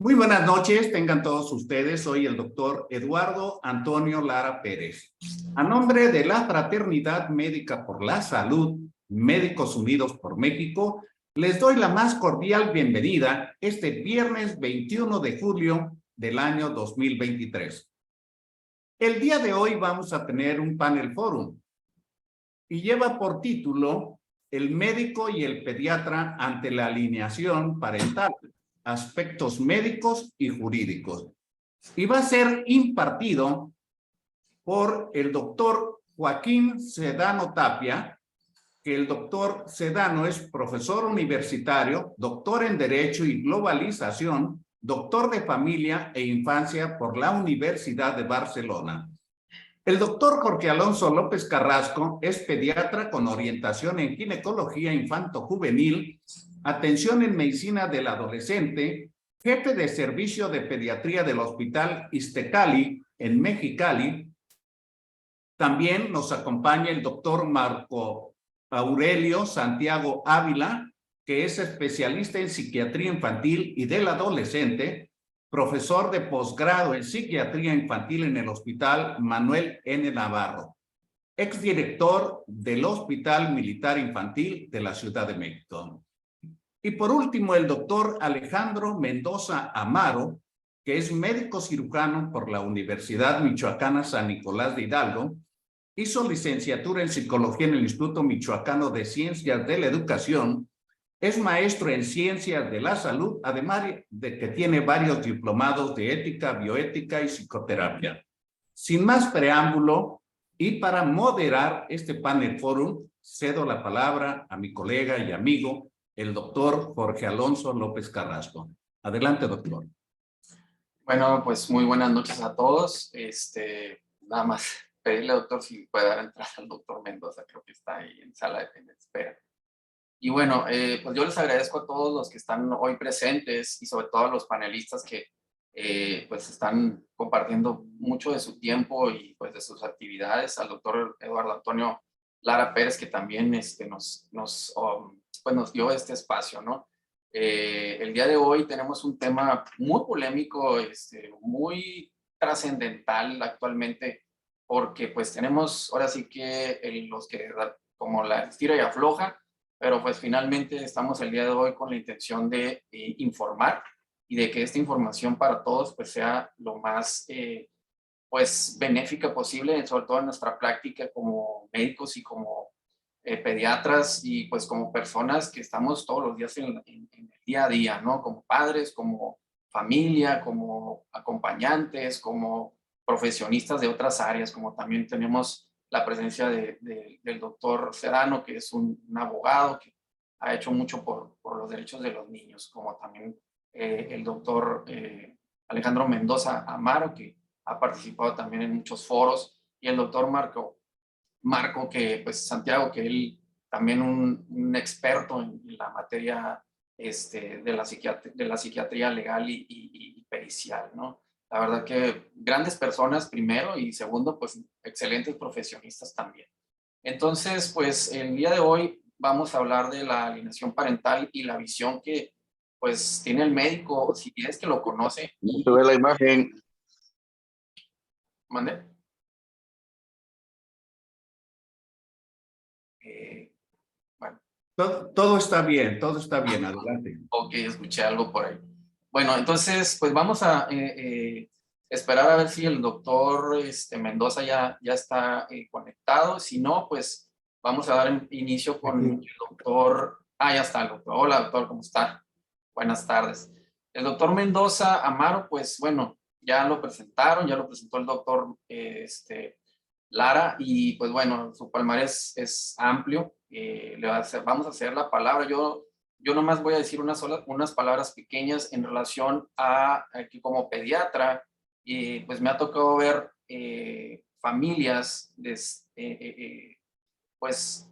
Muy buenas noches, tengan todos ustedes. Soy el doctor Eduardo Antonio Lara Pérez. A nombre de la Fraternidad Médica por la Salud, Médicos Unidos por México, les doy la más cordial bienvenida este viernes 21 de julio del año 2023. El día de hoy vamos a tener un panel forum y lleva por título El médico y el pediatra ante la alineación parental, aspectos médicos y jurídicos. Y va a ser impartido por el doctor Joaquín Sedano Tapia, que el doctor Sedano es profesor universitario, doctor en Derecho y Globalización, doctor de Familia e Infancia por la Universidad de Barcelona. El doctor Jorge Alonso López Carrasco es pediatra con orientación en ginecología infanto-juvenil, atención en medicina del adolescente, jefe de servicio de pediatría del Hospital Iztecali en Mexicali. También nos acompaña el doctor Marco Aurelio Santiago Ávila, que es especialista en psiquiatría infantil y del adolescente, profesor de posgrado en psiquiatría infantil en el Hospital Manuel N. Navarro, exdirector del Hospital Militar Infantil de la Ciudad de México. Y por último, el doctor Alejandro Mendoza Amaro, que es médico cirujano por la Universidad Michoacana San Nicolás de Hidalgo, hizo licenciatura en psicología en el Instituto Michoacano de Ciencias de la Educación, es maestro en ciencias de la salud, además de que tiene varios diplomados de ética, bioética y psicoterapia. Sin más preámbulo, y para moderar este panel forum, cedo la palabra a mi colega y amigo, el doctor Jorge Alonso López Carrasco. Adelante, doctor. Bueno, pues muy buenas noches a todos. Nada más pedirle, doctor, si puede dar entrada al doctor Mendoza, creo que está ahí en sala de espera. Y bueno, pues yo les agradezco a todos los que están hoy presentes y sobre todo a los panelistas que pues están compartiendo mucho de su tiempo y pues de sus actividades, al doctor Eduardo Antonio Lara Pérez, que también pues nos dio este espacio, ¿no? El día de hoy tenemos un tema muy polémico, muy trascendental actualmente, porque pues tenemos ahora sí que los que como la estira y afloja, pero pues finalmente estamos el día de hoy con la intención de informar y de que esta información para todos pues sea lo más pues benéfica posible, sobre todo en nuestra práctica como médicos y como pediatras y pues como personas que estamos todos los días en el día a día, ¿no? Como padres, como familia, como acompañantes, como profesionistas de otras áreas, como también tenemos la presencia del doctor Sedano, que es un abogado que ha hecho mucho por los derechos de los niños, como también el doctor Alejandro Mendoza Amaro, que ha participado también en muchos foros, y el doctor Marco, que pues Santiago, que él también un experto en la materia de la psiquiatría legal y pericial, ¿no? La verdad que grandes personas primero y segundo, pues excelentes profesionistas también. Entonces, pues el día de hoy vamos a hablar de la alienación parental y la visión que pues tiene el médico, si es que lo conoce. No se ve la imagen. ¿Mande? Bueno. Todo está bien, adelante. Ok, escuché algo por ahí. Bueno, entonces, pues vamos a esperar a ver si el doctor Mendoza ya está conectado. Si no, pues vamos a dar inicio con el doctor. Ah, ya está el doctor. Hola, doctor, ¿cómo está? Buenas tardes. El doctor Mendoza Amaro, pues bueno, ya lo presentaron, ya lo presentó el doctor Lara, y pues bueno, su palmarés es amplio. Vamos a hacer la palabra. Yo nomás voy a decir unas palabras pequeñas en relación a que como pediatra, pues me ha tocado ver familias pues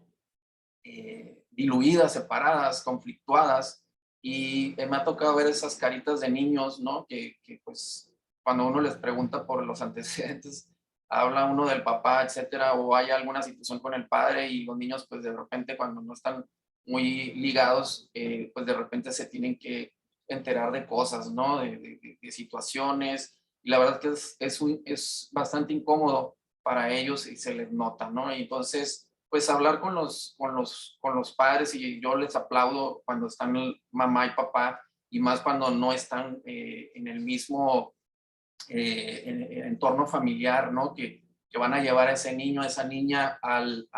diluidas, separadas, conflictuadas, y me ha tocado ver esas caritas de niños, ¿no? Que pues cuando uno les pregunta por los antecedentes, habla uno del papá, etcétera, o hay alguna situación con el padre y los niños pues de repente cuando no están muy ligados, pues de repente se tienen que enterar de cosas, ¿no? De situaciones. Y la verdad que es bastante incómodo para ellos y se les nota, ¿no? Y entonces, pues hablar con los padres, y yo les aplaudo cuando están mamá y papá, y más cuando no están en el mismo entorno familiar, ¿no? Que van a llevar a ese niño, a esa niña al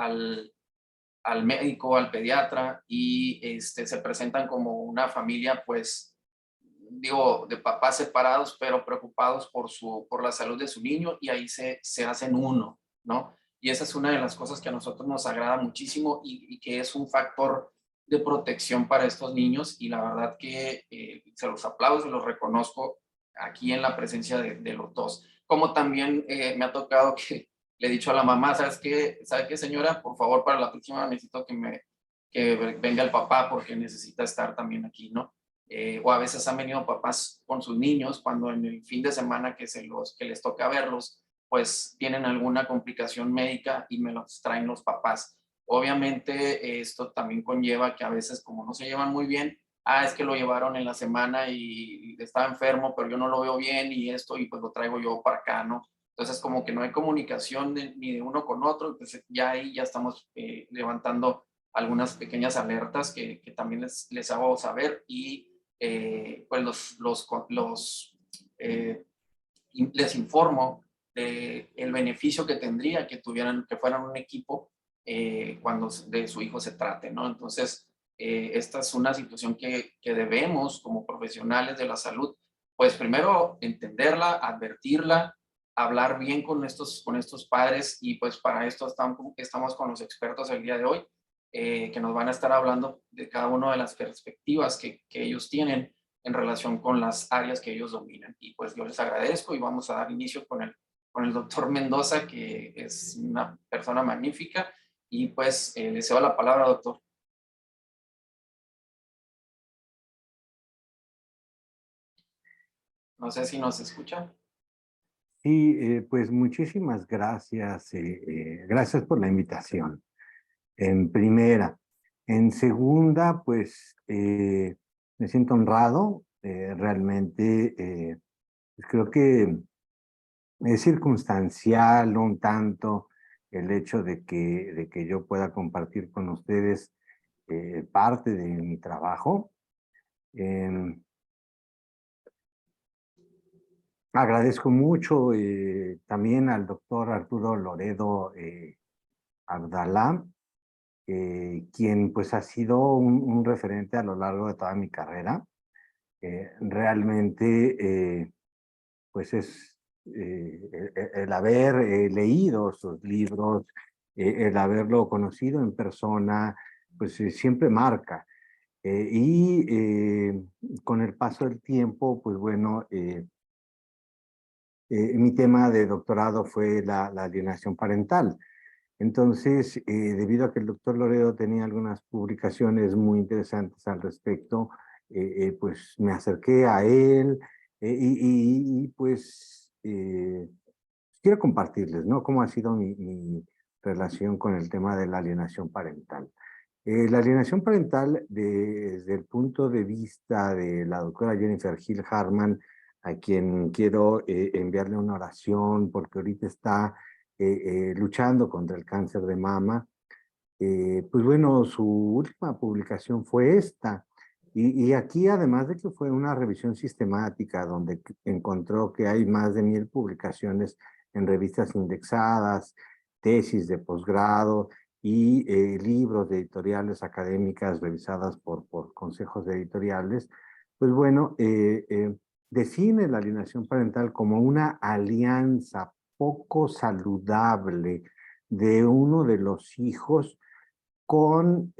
médico, al pediatra, y se presentan como una familia, pues, digo, de papás separados, pero preocupados por la salud de su niño, y ahí se hacen uno, ¿no? Y esa es una de las cosas que a nosotros nos agrada muchísimo, y que es un factor de protección para estos niños, y la verdad que se los aplaudo, se los reconozco aquí en la presencia de los dos. Como también me ha tocado que le he dicho a la mamá, ¿sabe qué, señora? Por favor, para la próxima necesito que venga el papá porque necesita estar también aquí, ¿no? O a veces han venido papás con sus niños cuando en el fin de semana que les toca verlos, pues tienen alguna complicación médica y me los traen los papás. Obviamente esto también conlleva que a veces, como no se llevan muy bien, es que lo llevaron en la semana y estaba enfermo, pero yo no lo veo bien y esto, y pues lo traigo yo para acá, ¿no? Entonces, como que no hay comunicación ni de uno con otro, pues ya ahí ya estamos levantando algunas pequeñas alertas que también les hago saber, y pues les informo de el beneficio que tendría que tuvieran, que fueran un equipo cuando de su hijo se trate, ¿no? Entonces, esta es una situación que debemos, como profesionales de la salud, pues primero entenderla, advertirla, hablar bien con estos padres, y pues para esto estamos con los expertos el día de hoy, que nos van a estar hablando de cada una de las perspectivas que ellos tienen en relación con las áreas que ellos dominan. Y pues yo les agradezco, y vamos a dar inicio con el doctor Mendoza, que es una persona magnífica, y pues le cedo la palabra, doctor. No sé si nos escucha. Sí, pues muchísimas gracias. Gracias por la invitación. En primera. En segunda, pues me siento honrado. Realmente pues, creo que es circunstancial un tanto el hecho de que yo pueda compartir con ustedes parte de mi trabajo. Em, Agradezco mucho también al doctor Arturo Loredo Abdalá, quien pues ha sido un referente a lo largo de toda mi carrera. Realmente pues es el haber leído sus libros, el haberlo conocido en persona, pues siempre marca. Y con el paso del tiempo, pues bueno, mi tema de doctorado fue la alienación parental. Entonces, debido a que el doctor Loredo tenía algunas publicaciones muy interesantes al respecto, pues me acerqué a él pues quiero compartirles, ¿no? Cómo ha sido mi relación con el tema de la alienación parental. La alienación parental, desde el punto de vista de la doctora Jennifer Hill Harman, a quien quiero enviarle una oración porque ahorita está luchando contra el cáncer de mama, pues bueno, su última publicación fue esta. Y aquí, además de que fue una revisión sistemática donde encontró que hay más de 1000 publicaciones en revistas indexadas, tesis de posgrado y libros de editoriales académicas revisadas por consejos de editoriales, pues bueno, define la alienación parental como una alianza poco saludable de uno de los hijos con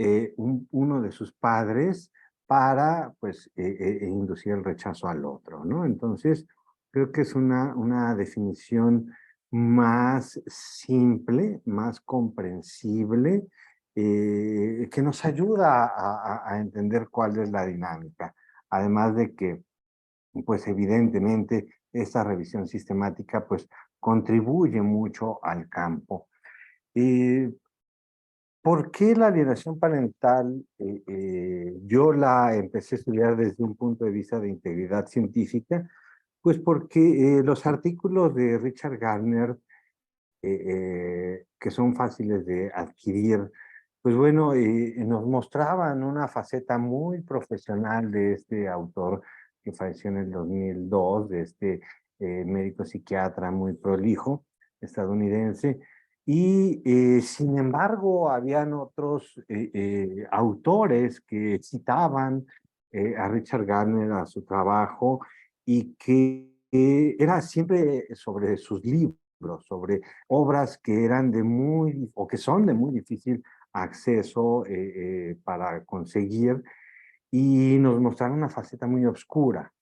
uno de sus padres para, pues, inducir el rechazo al otro, ¿no? Entonces, creo que es una definición más simple, más comprensible, que nos ayuda a entender cuál es la dinámica. Además de que, pues, evidentemente, esta revisión sistemática, pues, contribuye mucho al campo. ¿Por qué la alienación parental? Yo la empecé a estudiar desde un punto de vista de integridad científica, pues porque los artículos de Richard Gardner, que son fáciles de adquirir, pues bueno, nos mostraban una faceta muy profesional de este autor que falleció en el 2002, de este médico psiquiatra muy prolijo estadounidense. Y sin embargo, habían otros autores que citaban a Richard Gardner, a su trabajo, y que era siempre sobre sus libros, sobre obras que eran de muy, o que son de muy difícil acceso para conseguir, y nos mostraron una faceta muy oscura.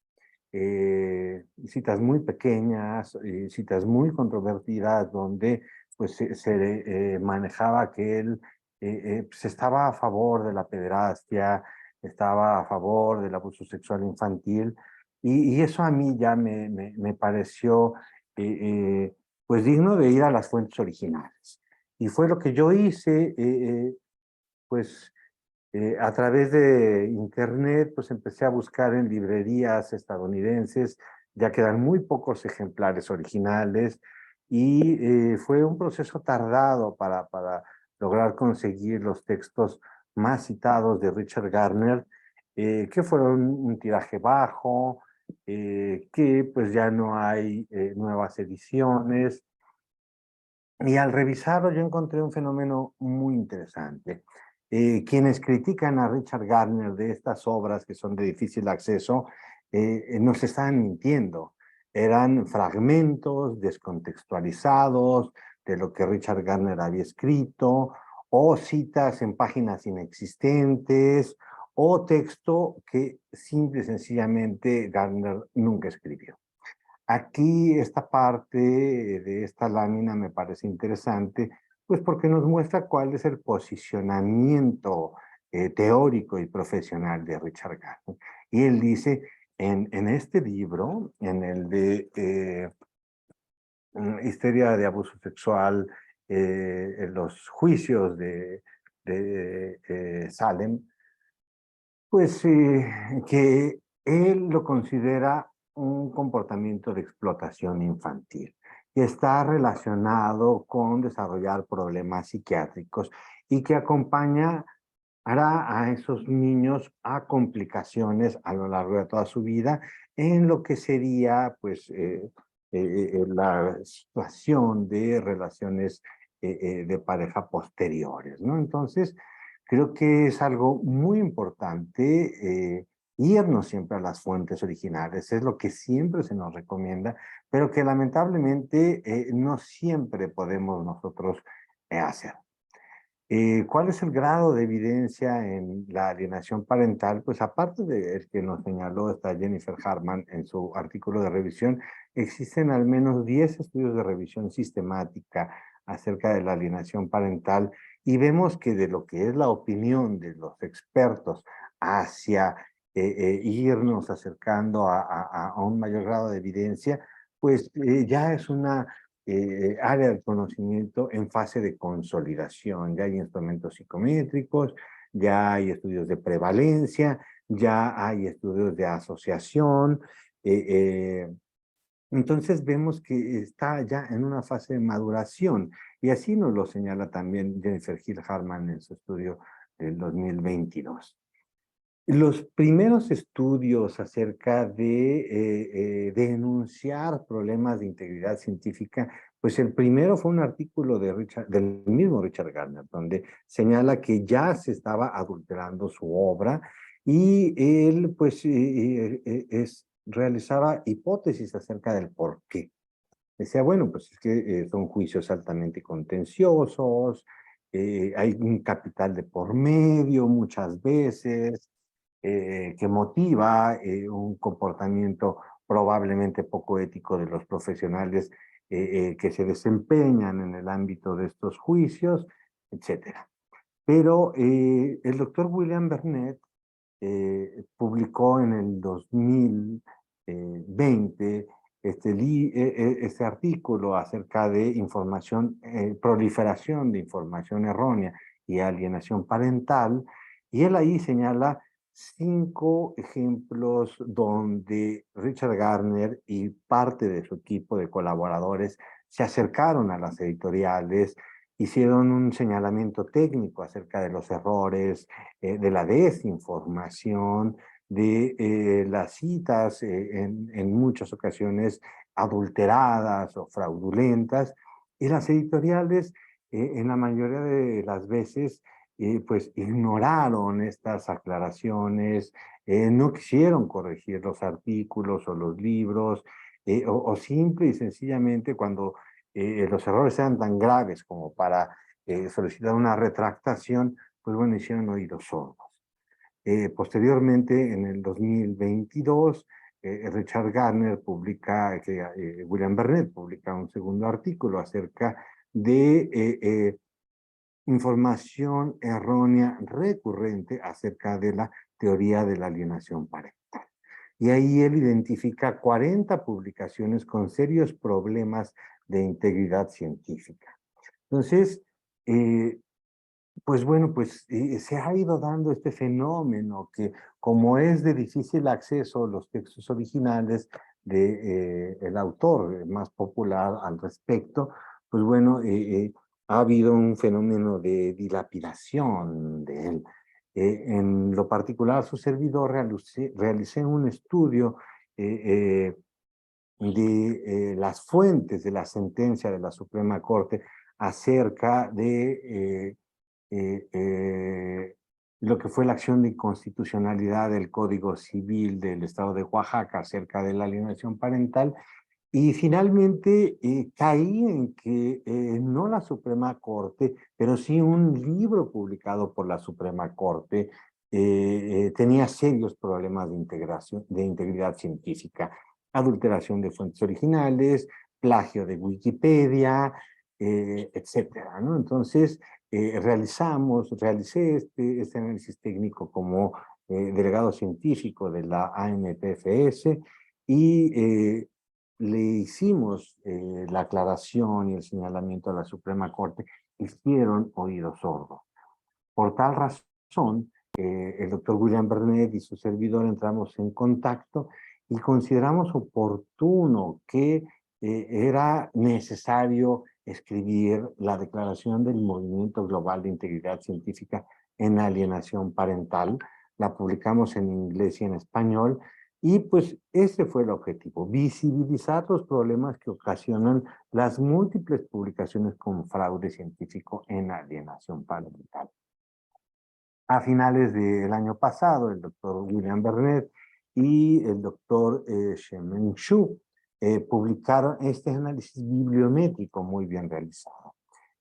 Citas muy pequeñas, citas muy controvertidas, donde pues se manejaba que él pues, estaba a favor de la pederastia, estaba a favor del abuso sexual infantil, y eso a mí ya me pareció pues digno de ir a las fuentes originales. Y fue lo que yo hice, pues a través de internet, pues empecé a buscar en librerías estadounidenses, ya quedan muy pocos ejemplares originales, y fue un proceso tardado para lograr conseguir los textos más citados de Richard Gardner, que fueron un tiraje bajo, que pues ya no hay nuevas ediciones. Y al revisarlo yo encontré un fenómeno muy interesante. Quienes critican a Richard Gardner de estas obras que son de difícil acceso, nos estaban mintiendo. Eran fragmentos descontextualizados de lo que Richard Gardner había escrito, o citas en páginas inexistentes, o texto que simple y sencillamente Gardner nunca escribió. Aquí esta parte de esta lámina me parece interesante, pues porque nos muestra cuál es el posicionamiento teórico y profesional de Richard Gardner. Y él dice, en este libro, en el de Histeria de abuso sexual, en los juicios de Salem, pues que él lo considera un comportamiento de explotación infantil y está relacionado con desarrollar problemas psiquiátricos, y que acompaña hará a esos niños a complicaciones a lo largo de toda su vida en lo que sería pues la situación de relaciones de pareja posteriores, ¿no? Entonces, creo que es algo muy importante irnos siempre a las fuentes originales, es lo que siempre se nos recomienda, pero que lamentablemente no siempre podemos nosotros hacer. ¿Cuál es el grado de evidencia en la alienación parental? Pues aparte del que nos señaló esta Jennifer Harman en su artículo de revisión, existen al menos 10 estudios de revisión sistemática acerca de la alienación parental, y vemos que de lo que es la opinión de los expertos hacia irnos acercando a un mayor grado de evidencia, pues ya es una área del conocimiento en fase de consolidación. Ya hay instrumentos psicométricos, ya hay estudios de prevalencia, ya hay estudios de asociación. eh, eh, entonces vemos que está ya en una fase de maduración, y así nos lo señala también Jennifer Hill Harman en su estudio del 2022. Los primeros estudios acerca de enunciar problemas de integridad científica, pues el primero fue un artículo del mismo Richard Gardner, donde señala que ya se estaba adulterando su obra, y él pues realizaba hipótesis acerca del por qué. Decía, bueno, pues es que son juicios altamente contenciosos, hay un capital de por medio muchas veces, que motiva un comportamiento probablemente poco ético de los profesionales que se desempeñan en el ámbito de estos juicios, etcétera. Pero el doctor William Bernet publicó en el 2020 este artículo acerca de información, proliferación de información errónea y alienación parental, y él ahí señala 5 ejemplos donde Richard Gardner y parte de su equipo de colaboradores se acercaron a las editoriales, hicieron un señalamiento técnico acerca de los errores, de la desinformación, de las citas en muchas ocasiones adulteradas o fraudulentas, y las editoriales en la mayoría de las veces pues ignoraron estas aclaraciones, no quisieron corregir los artículos o los libros, o simple y sencillamente cuando los errores eran tan graves como para solicitar una retractación, pues bueno, hicieron oídos sordos. Posteriormente, en el 2022, Richard Gardner publica, William Burnett publica un segundo artículo acerca de información errónea recurrente acerca de la teoría de la alienación parental. Y ahí él identifica 40 publicaciones con serios problemas de integridad científica. Entonces, pues bueno, pues se ha ido dando este fenómeno que, como es de difícil acceso los textos originales de el autor más popular al respecto, pues bueno, ha habido un fenómeno de dilapidación de él. En lo particular, su servidor realicé un estudio de las fuentes de la sentencia de la Suprema Corte acerca de lo que fue la acción de inconstitucionalidad del Código Civil del Estado de Oaxaca acerca de la alienación parental, y finalmente caí en que no la Suprema Corte, pero sí un libro publicado por la Suprema Corte tenía serios problemas de integridad científica, adulteración de fuentes originales, plagio de Wikipedia, etcétera, ¿no? Entonces, realicé este análisis técnico como delegado científico de la AMPFS, y le hicimos la aclaración y el señalamiento a la Suprema Corte, hicieron oídos sordos. Por tal razón, el doctor William Burnett y su servidor entramos en contacto y consideramos oportuno que era necesario escribir la declaración del Movimiento Global de Integridad Científica en Alienación Parental. La publicamos en inglés y en español, y pues ese fue el objetivo: visibilizar los problemas que ocasionan las múltiples publicaciones con fraude científico en alienación parental. A finales del año pasado, el doctor William Burnett y el doctor Shemen Shu publicaron este análisis bibliométrico muy bien realizado.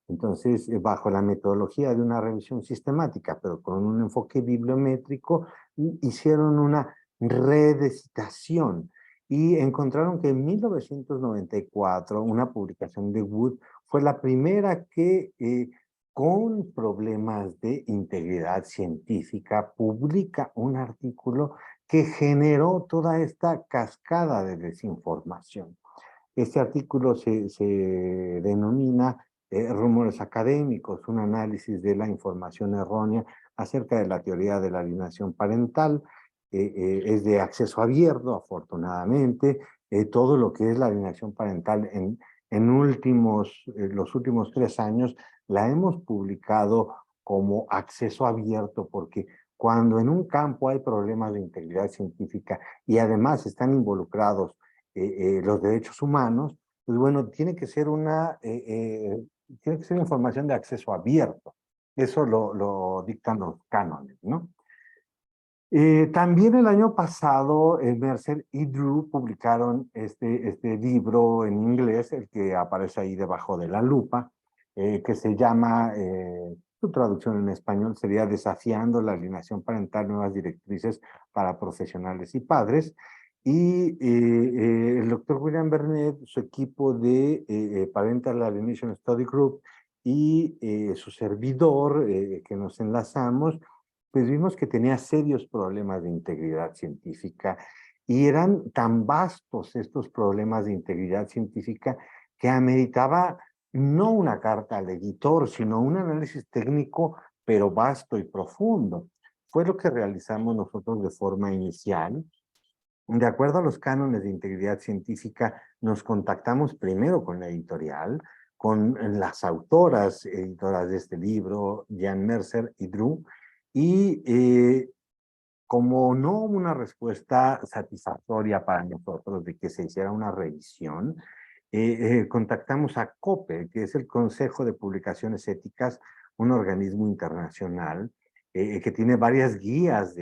Entonces, bajo la metodología de una revisión sistemática, pero con un enfoque bibliométrico, hicieron una red de citación y encontraron que en 1994 una publicación de Wood fue la primera que con problemas de integridad científica publica un artículo que generó toda esta cascada de desinformación. Este artículo se denomina Rumores académicos, un análisis de la información errónea acerca de la teoría de la alienación parental. Es de acceso abierto, afortunadamente. Todo lo que es la alienación parental los últimos 3 años la hemos publicado como acceso abierto, porque cuando en un campo hay problemas de integridad científica y además están involucrados los derechos humanos, pues bueno, tiene que ser información de acceso abierto. Eso lo dictan los cánones, ¿no? También el año pasado, Mercer y Drew publicaron este libro en inglés, el que aparece ahí debajo de la lupa, que se llama, su traducción en español sería Desafiando la alienación parental, nuevas directrices para profesionales y padres. Y el doctor William Burnett, su equipo de Parental Alienation Study Group y su servidor, que nos enlazamos, pues vimos que tenía serios problemas de integridad científica, y eran tan vastos estos problemas de integridad científica que ameritaba no una carta al editor, sino un análisis técnico pero vasto y profundo. Fue lo que realizamos nosotros de forma inicial. De acuerdo a los cánones de integridad científica, nos contactamos primero con la editorial, con las autoras editoras de este libro, Jan Mercer y Drew, y como no hubo una respuesta satisfactoria para nosotros de que se hiciera una revisión, contactamos a COPE, que es el Consejo de Publicaciones Éticas, un organismo internacional que tiene varias guías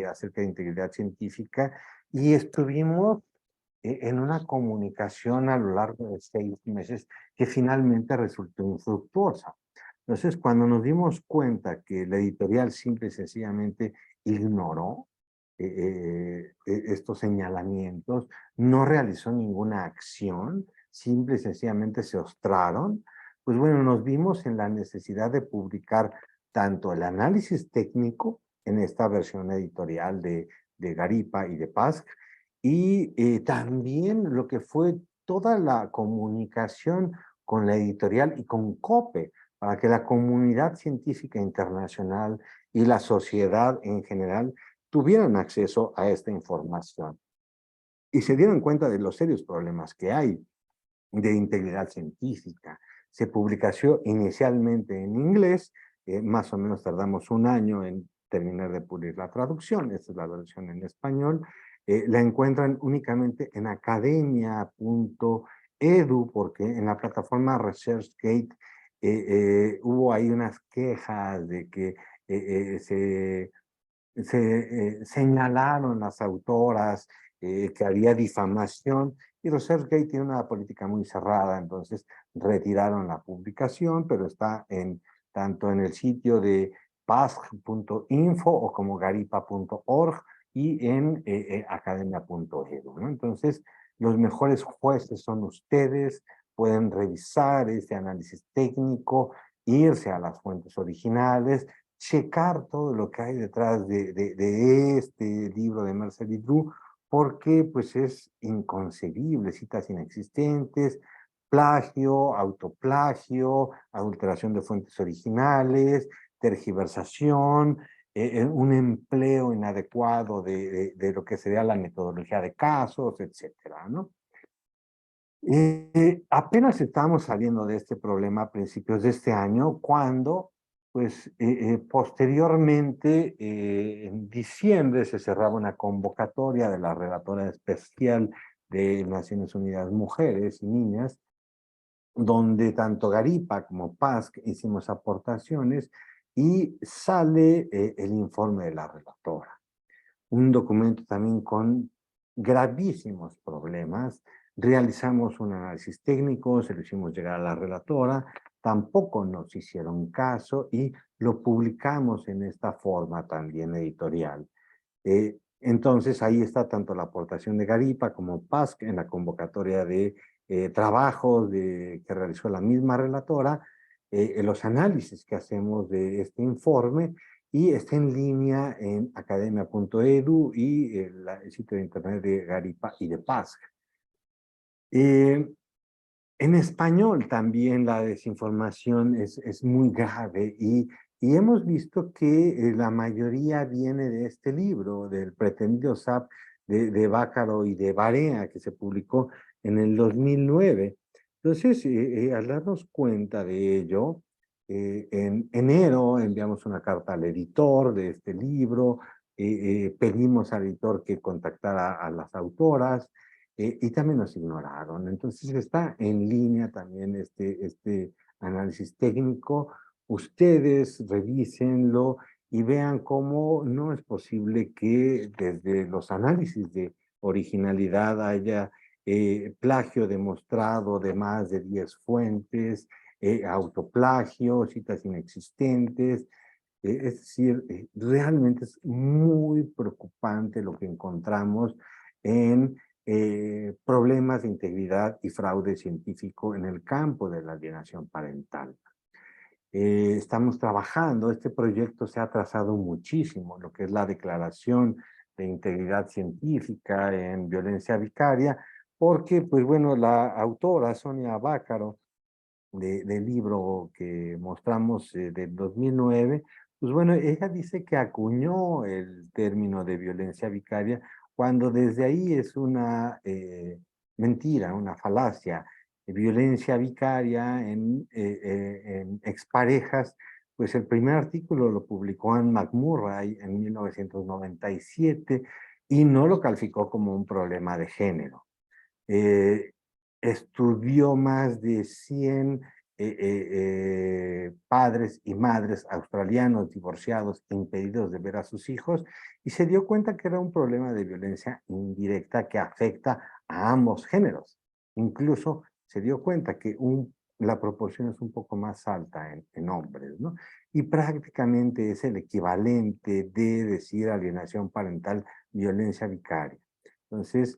acerca de integridad científica, y estuvimos en una comunicación a lo largo de 6 meses que finalmente resultó infructuosa. Entonces, cuando nos dimos cuenta que la editorial simple y sencillamente ignoró estos señalamientos, no realizó ninguna acción, simple y sencillamente se ostraron, pues bueno, nos vimos en la necesidad de publicar tanto el análisis técnico en esta versión editorial de Garipa y de PASC, y también lo que fue toda la comunicación con la editorial y con COPE, para que la comunidad científica internacional y la sociedad en general tuvieran acceso a esta información y se dieron cuenta de los serios problemas que hay de integridad científica. Se publicó inicialmente en inglés, más o menos tardamos un año en terminar de pulir la traducción, esta es la versión en español. La encuentran únicamente en academia.edu, porque en la plataforma ResearchGate hubo ahí unas quejas de que se señalaron las autoras que había difamación, y ResearchGate tiene una política muy cerrada, entonces retiraron la publicación, pero está tanto en el sitio de pasg.info o como garipa.org y en academia.edu, ¿no? Entonces, los mejores jueces son ustedes, pueden revisar este análisis técnico, irse a las fuentes originales, checar todo lo que hay detrás de este libro de Mercer y Drew, porque pues es inconcebible, citas inexistentes, plagio, autoplagio, adulteración de fuentes originales, tergiversación, un empleo inadecuado de lo que sería la metodología de casos, etcétera, ¿no? Apenas estamos saliendo de este problema a principios de este año, cuando, pues, posteriormente, en diciembre se cerraba una convocatoria de la relatora especial de Naciones Unidas Mujeres y Niñas, donde tanto Garipa como PASC hicimos aportaciones, y sale el informe de la relatora. Un documento también con gravísimos problemas. Realizamos un análisis técnico, se lo hicimos llegar a la relatora, tampoco nos hicieron caso y lo publicamos en esta forma también editorial. Entonces ahí está tanto la aportación de Garipa como PASC en la convocatoria de trabajos que realizó la misma relatora, los análisis que hacemos de este informe, y está en línea en academia.edu y el sitio de internet de Garipa y de PASC. En español también la desinformación es muy grave, y hemos visto que la mayoría viene de este libro, del pretendido SAP de Bácaro y de Barea, que se publicó en el 2009. Entonces, al darnos cuenta de ello, en enero enviamos una carta al editor de este libro, pedimos al editor que contactara a las autoras, y también nos ignoraron. Entonces está en línea también este análisis técnico. Ustedes revísenlo y vean cómo no es posible que desde los análisis de originalidad haya plagio demostrado de más de 10 fuentes, autoplagio, citas inexistentes. Es decir, realmente es muy preocupante lo que encontramos en problemas de integridad y fraude científico en el campo de la alienación parental. Estamos trabajando, este proyecto se ha trazado muchísimo, lo que es la declaración de integridad científica en violencia vicaria, porque, pues bueno, la autora Sonia Bácaro del libro que mostramos del 2009, Pues bueno, ella dice que acuñó el término de violencia vicaria cuando desde ahí es una mentira, una falacia. Violencia vicaria en exparejas, pues el primer artículo lo publicó Anne McMurray en 1997 y no lo calificó como un problema de género. Eh, Estudió más de 100 padres y madres australianos divorciados e impedidos de ver a sus hijos y se dio cuenta que era un problema de violencia indirecta que afecta a ambos géneros. Incluso se dio cuenta que la proporción es un poco más alta en hombres, ¿no? Y prácticamente es el equivalente de decir alienación parental, violencia vicaria. Entonces,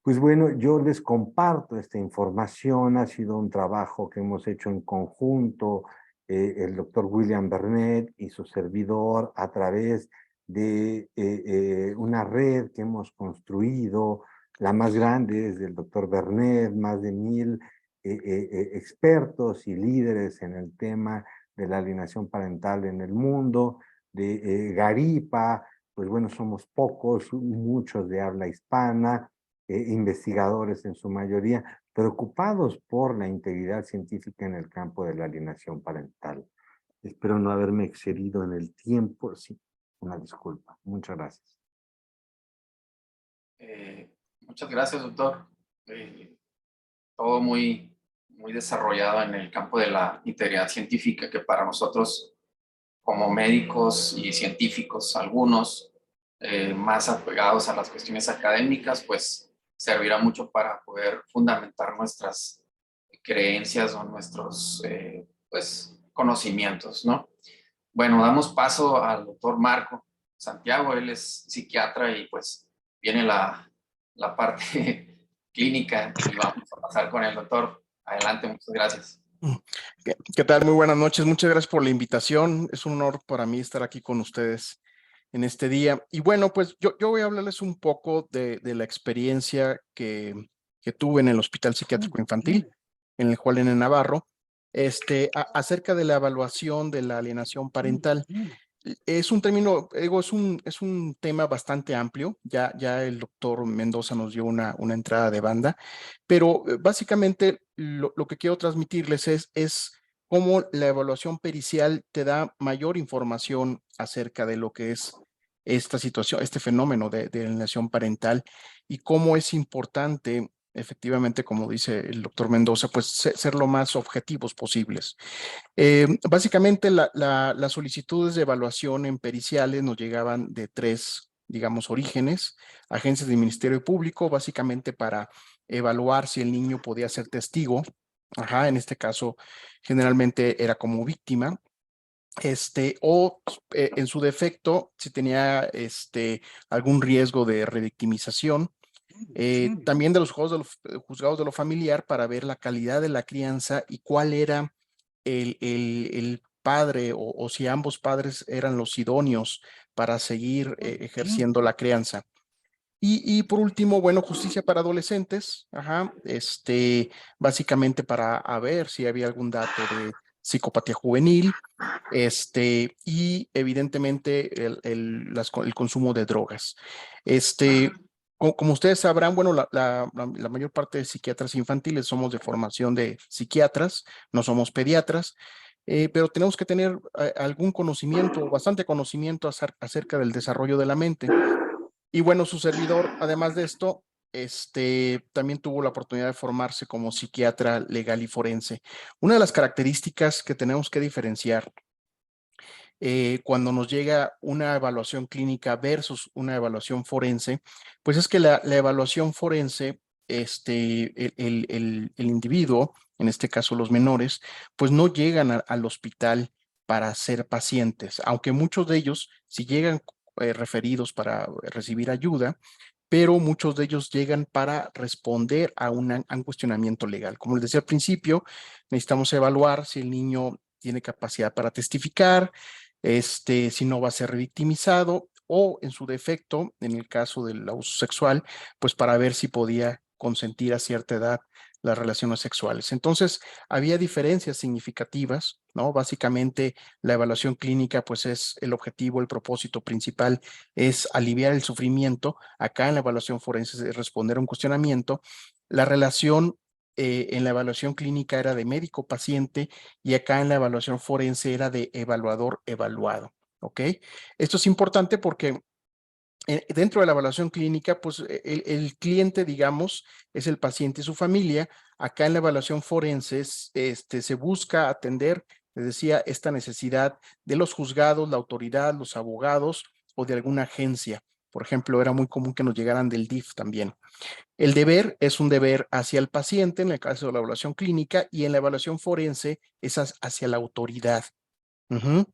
pues bueno, yo les comparto esta información, ha sido un trabajo que hemos hecho en conjunto, el doctor William Bernet y su servidor a través de una red que hemos construido, la más grande es del doctor Bernet, más de 1000 expertos y líderes en el tema de la alienación parental en el mundo, de Garipa, pues bueno, somos pocos, muchos de habla hispana, investigadores en su mayoría, preocupados por la integridad científica en el campo de la alienación parental. Espero no haberme excedido en el tiempo. Sí, una disculpa. Muchas gracias. Muchas gracias, doctor. Todo muy desarrollado en el campo de la integridad científica, que para nosotros como médicos y científicos, algunos más apegados a las cuestiones académicas, pues servirá mucho para poder fundamentar nuestras creencias o nuestros pues, conocimientos, ¿no? Bueno, damos paso al doctor Marco Santiago, él es psiquiatra y pues viene la parte clínica y vamos a pasar con el doctor. Adelante, muchas gracias. ¿Qué tal? Muy buenas noches. Muchas gracias por la invitación. Es un honor para mí estar aquí con ustedes en este día. Y bueno, pues yo voy a hablarles un poco de la experiencia que tuve en el Hospital Psiquiátrico Infantil, en el Juan N. Navarro, acerca de la evaluación de la alienación parental. Es un término, digo, es un tema bastante amplio. Ya el doctor Mendoza nos dio una entrada de banda, pero básicamente lo que quiero transmitirles es cómo la evaluación pericial te da mayor información acerca de lo que es esta situación, este fenómeno de alienación parental y cómo es importante, efectivamente, como dice el doctor Mendoza, pues ser lo más objetivos posibles. Básicamente, las solicitudes de evaluación en periciales nos llegaban de tres, digamos, orígenes: agencias del Ministerio Público, básicamente para evaluar si el niño podía ser testigo. Ajá, en este caso, generalmente era como víctima. O en su defecto, si tenía algún riesgo de revictimización. También de los juzgados de lo familiar, para ver la calidad de la crianza y cuál era el padre o si ambos padres eran los idóneos para seguir ejerciendo la crianza. Y por último, bueno, justicia para adolescentes, ajá, básicamente para ver si había algún dato de psicopatía juvenil, y evidentemente el consumo de drogas. Como ustedes sabrán, bueno, la mayor parte de psiquiatras infantiles somos de formación de psiquiatras, no somos pediatras, pero tenemos que tener algún conocimiento, bastante conocimiento acerca del desarrollo de la mente. Y bueno, su servidor, además de esto, también tuvo la oportunidad de formarse como psiquiatra legal y forense. Una de las características que tenemos que diferenciar cuando nos llega una evaluación clínica versus una evaluación forense, pues es que la evaluación forense, el individuo, en este caso los menores, pues no llegan al hospital para ser pacientes, aunque muchos de ellos sí llegan referidos para recibir ayuda, pero muchos de ellos llegan para responder a un cuestionamiento legal. Como les decía al principio, necesitamos evaluar si el niño tiene capacidad para testificar, si no va a ser revictimizado, o en su defecto, en el caso del abuso sexual, pues para ver si podía consentir a cierta edad las relaciones sexuales. Entonces, había diferencias significativas ¿no? Básicamente, la evaluación clínica, pues es el objetivo, el propósito principal es aliviar el sufrimiento. Acá en la evaluación forense es responder a un cuestionamiento. La relación en la evaluación clínica era de médico-paciente y acá en la evaluación forense era de evaluador-evaluado, ¿ok? Esto es importante porque dentro de la evaluación clínica, pues el cliente, digamos, es el paciente y su familia. Acá en la evaluación forense se busca atender, les decía, esta necesidad de los juzgados, la autoridad, los abogados o de alguna agencia. Por ejemplo, era muy común que nos llegaran del DIF también. El deber es un deber hacia el paciente, en el caso de la evaluación clínica, y en la evaluación forense es hacia la autoridad. Uh-huh.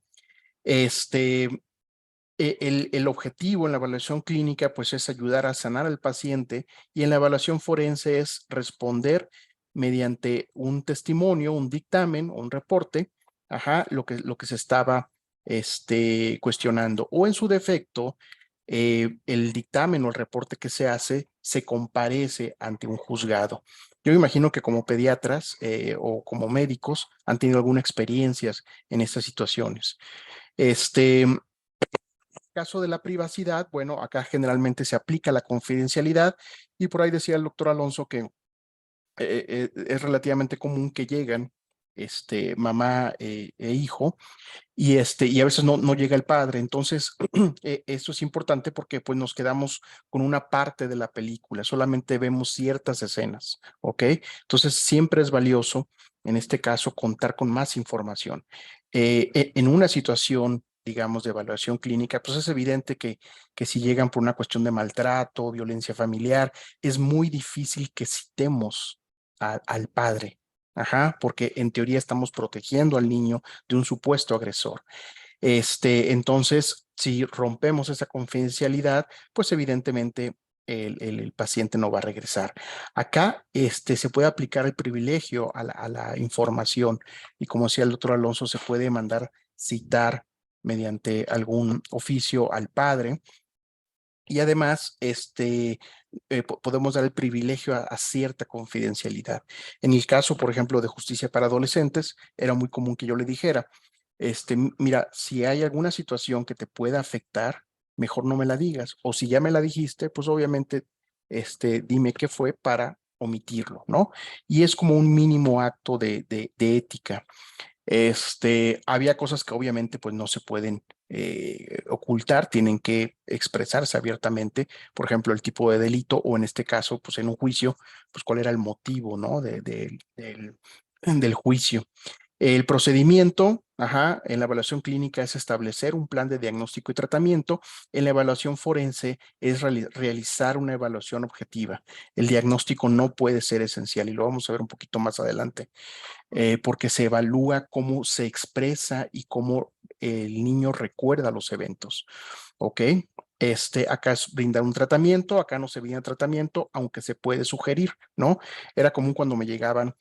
El objetivo en la evaluación clínica pues es ayudar a sanar al paciente y en la evaluación forense es responder mediante un testimonio, un dictamen o un reporte, lo que se estaba cuestionando. O en su defecto, el dictamen o el reporte que se hace se comparece ante un juzgado. Yo me imagino que como pediatras o como médicos han tenido alguna experiencia en estas situaciones. Caso de la privacidad, bueno, acá generalmente se aplica la confidencialidad y por ahí decía el doctor Alonso que es relativamente común que llegan mamá e hijo y a veces no llega el padre. Entonces, esto es importante porque pues nos quedamos con una parte de la película, solamente vemos ciertas escenas, ¿ok? Entonces, siempre es valioso, en este caso, contar con más información. En una situación, digamos, de evaluación clínica, pues es evidente que si llegan por una cuestión de maltrato, violencia familiar, es muy difícil que citemos al padre. Porque en teoría estamos protegiendo al niño de un supuesto agresor. Entonces, si rompemos esa confidencialidad, pues evidentemente el paciente no va a regresar. Acá se puede aplicar el privilegio a la información y como decía el doctor Alonso, se puede mandar citar mediante algún oficio al padre y además podemos dar el privilegio a cierta confidencialidad. En el caso, por ejemplo, de justicia para adolescentes, era muy común que yo le dijera, mira, si hay alguna situación que te pueda afectar, mejor no me la digas. O si ya me la dijiste, pues obviamente, dime qué fue para omitirlo, ¿no? Y es como un mínimo acto de ética. Había cosas que obviamente pues no se pueden ocultar, tienen que expresarse abiertamente, por ejemplo, el tipo de delito o en este caso, pues en un juicio, pues cuál era el motivo, ¿no? Del juicio. El procedimiento, en la evaluación clínica es establecer un plan de diagnóstico y tratamiento. En la evaluación forense es realizar una evaluación objetiva. El diagnóstico no puede ser esencial y lo vamos a ver un poquito más adelante. Porque se evalúa cómo se expresa y cómo el niño recuerda los eventos. ¿Ok? Acá es brindar un tratamiento, acá no se brinda tratamiento, aunque se puede sugerir, ¿no? Era común cuando me llegaban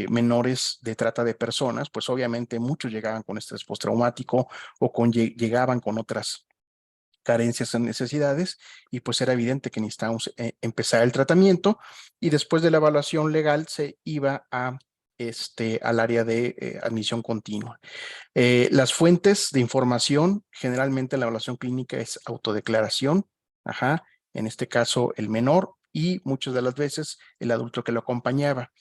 menores de trata de personas, pues obviamente muchos llegaban con estrés postraumático o llegaban con otras carencias en necesidades y pues era evidente que necesitábamos empezar el tratamiento y después de la evaluación legal se iba al área de admisión continua. Las fuentes de información, generalmente la evaluación clínica es autodeclaración, en este caso el menor y muchas de las veces el adulto que lo acompañaba.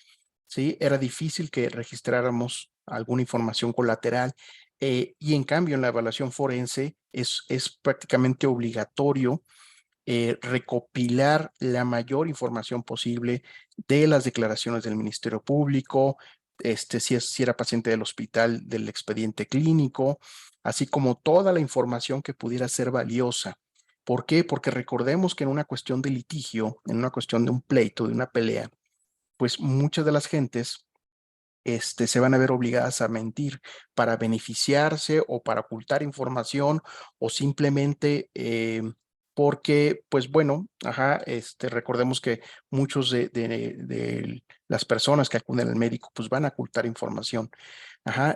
¿Sí? Era difícil que registráramos alguna información colateral y en cambio en la evaluación forense es prácticamente obligatorio recopilar la mayor información posible de las declaraciones del Ministerio Público, si era paciente del hospital, del expediente clínico, así como toda la información que pudiera ser valiosa. ¿Por qué? Porque recordemos que en una cuestión de litigio, en una cuestión de un pleito, de una pelea, pues muchas de las gentes se van a ver obligadas a mentir para beneficiarse o para ocultar información o simplemente porque, pues bueno, recordemos que muchos de las personas que acuden al médico pues van a ocultar información.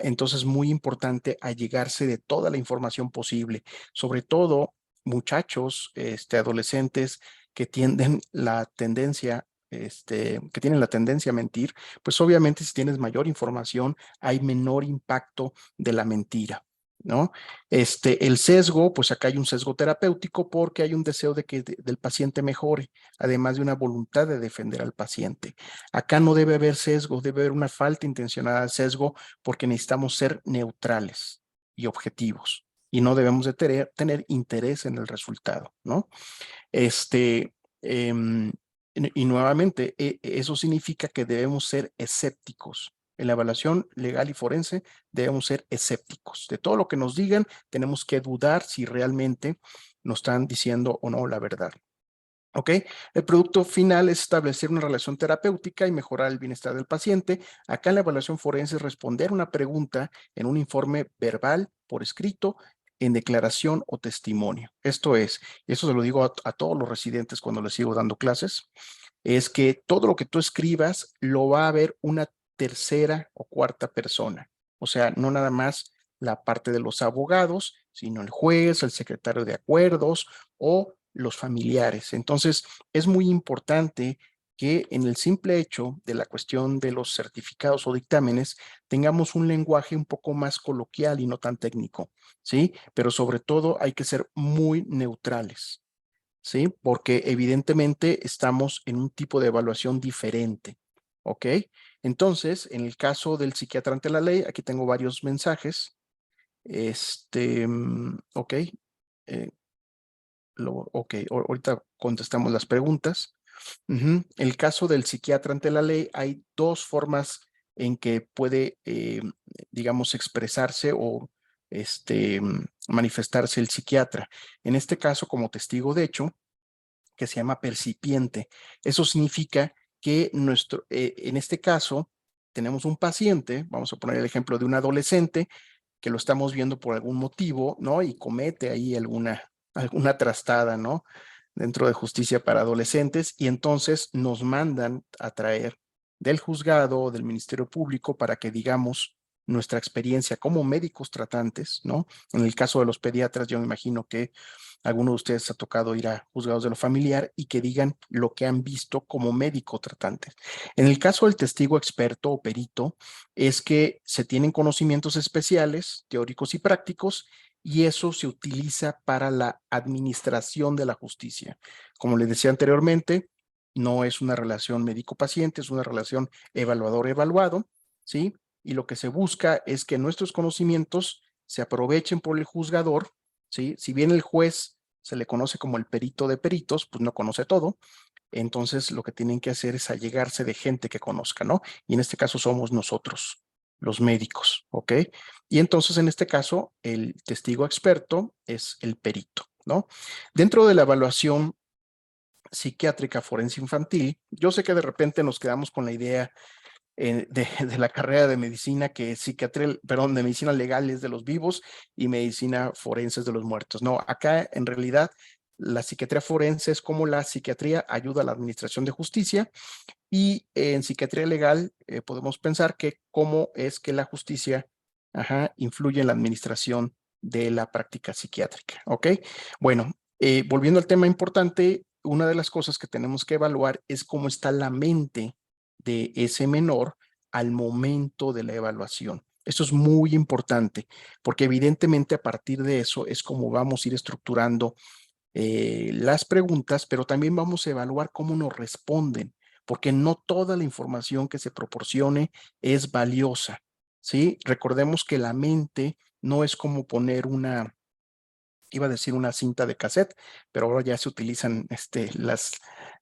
Entonces muy importante allegarse de toda la información posible, sobre todo muchachos, adolescentes que tienden la tendencia que tienen la tendencia a mentir, pues obviamente si tienes mayor información, hay menor impacto de la mentira, ¿no? El sesgo, pues acá hay un sesgo terapéutico porque hay un deseo de que del paciente mejore, además de una voluntad de defender al paciente. Acá no debe haber sesgo, debe haber una falta intencionada de sesgo porque necesitamos ser neutrales y objetivos y no debemos de tener interés en el resultado, ¿no? Em, y nuevamente, eso significa que debemos ser escépticos. En la evaluación legal y forense debemos ser escépticos. De todo lo que nos digan, tenemos que dudar si realmente nos están diciendo o no la verdad. ¿Ok? El producto final es establecer una relación terapéutica y mejorar el bienestar del paciente. Acá en la evaluación forense es responder una pregunta en un informe verbal, por escrito, en declaración o testimonio. Esto es, y eso se lo digo a todos los residentes cuando les sigo dando clases, es que todo lo que tú escribas lo va a ver una tercera o cuarta persona. O sea, no nada más la parte de los abogados, sino el juez, el secretario de acuerdos o los familiares. Entonces, es muy importante que en el simple hecho de la cuestión de los certificados o dictámenes tengamos un lenguaje un poco más coloquial y no tan técnico, ¿sí? Pero sobre todo hay que ser muy neutrales, ¿sí? Porque evidentemente estamos en un tipo de evaluación diferente, ¿ok? Entonces, en el caso del psiquiatra ante la ley, aquí tengo varios mensajes. Ok. eh, ok, ahorita contestamos las preguntas. El caso del psiquiatra ante la ley, hay dos formas en que puede, digamos, expresarse o manifestarse el psiquiatra. En este caso, como testigo de hecho, que se llama percipiente. Eso significa que en este caso, tenemos un paciente, vamos a poner el ejemplo de un adolescente, que lo estamos viendo por algún motivo, ¿no? Y comete ahí alguna trastada, ¿no? Dentro de justicia para adolescentes, y entonces nos mandan a traer del juzgado o del Ministerio Público para que digamos nuestra experiencia como médicos tratantes, ¿no? En el caso de los pediatras, yo me imagino que alguno de ustedes ha tocado ir a juzgados de lo familiar y que digan lo que han visto como médico tratante. En el caso del testigo experto o perito, es que se tienen conocimientos especiales, teóricos y prácticos, y eso se utiliza para la administración de la justicia. Como les decía anteriormente, no es una relación médico-paciente, es una relación evaluador-evaluado, ¿sí? Y lo que se busca es que nuestros conocimientos se aprovechen por el juzgador, ¿sí? Si bien el juez se le conoce como el perito de peritos, pues no conoce todo. Entonces lo que tienen que hacer es allegarse de gente que conozca, ¿no? Y en este caso somos nosotros, los médicos, ¿ok? Y entonces en este caso el testigo experto es el perito, ¿no? Dentro de la evaluación psiquiátrica forense infantil, yo sé que de repente nos quedamos con la idea de la carrera de medicina, que psiquiatría, perdón, de medicina legal es de los vivos y medicina forense es de los muertos. No, acá en realidad la psiquiatría forense es como la psiquiatría ayuda a la administración de justicia, y en psiquiatría legal podemos pensar que cómo es que la justicia influye en la administración de la práctica psiquiátrica, ¿ok? Bueno, volviendo al tema importante, una de las cosas que tenemos que evaluar es cómo está la mente de ese menor al momento de la evaluación. Esto es muy importante porque evidentemente a partir de eso es como vamos a ir estructurando las preguntas, pero también vamos a evaluar cómo nos responden, porque no toda la información que se proporcione es valiosa, ¿sí? Recordemos que la mente no es como poner iba a decir una cinta de cassette, pero ahora ya se utilizan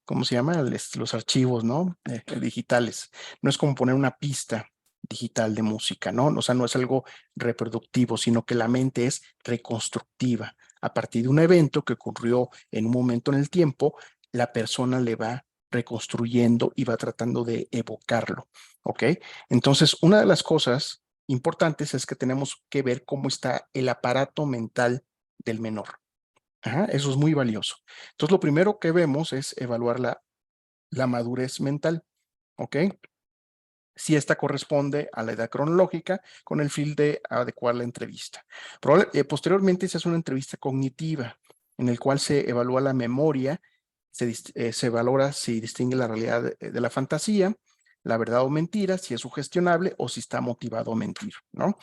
¿cómo se llama? Los archivos, ¿no? Digitales. No es como poner una pista digital de música, ¿no? O sea, no es algo reproductivo, sino que la mente es reconstructiva. A partir de un evento que ocurrió en un momento en el tiempo, la persona le va reconstruyendo y va tratando de evocarlo, ¿ok? Entonces, una de las cosas importantes es que tenemos que ver cómo está el aparato mental del menor. Eso es muy valioso. Entonces, lo primero que vemos es evaluar la madurez mental, ¿ok? Si esta corresponde a la edad cronológica con el fin de adecuar la entrevista. Posteriormente se hace una entrevista cognitiva en el cual se evalúa la memoria se valora si distingue la realidad de la fantasía, la verdad o mentira, si es sugestionable o si está motivado a mentir, ¿no?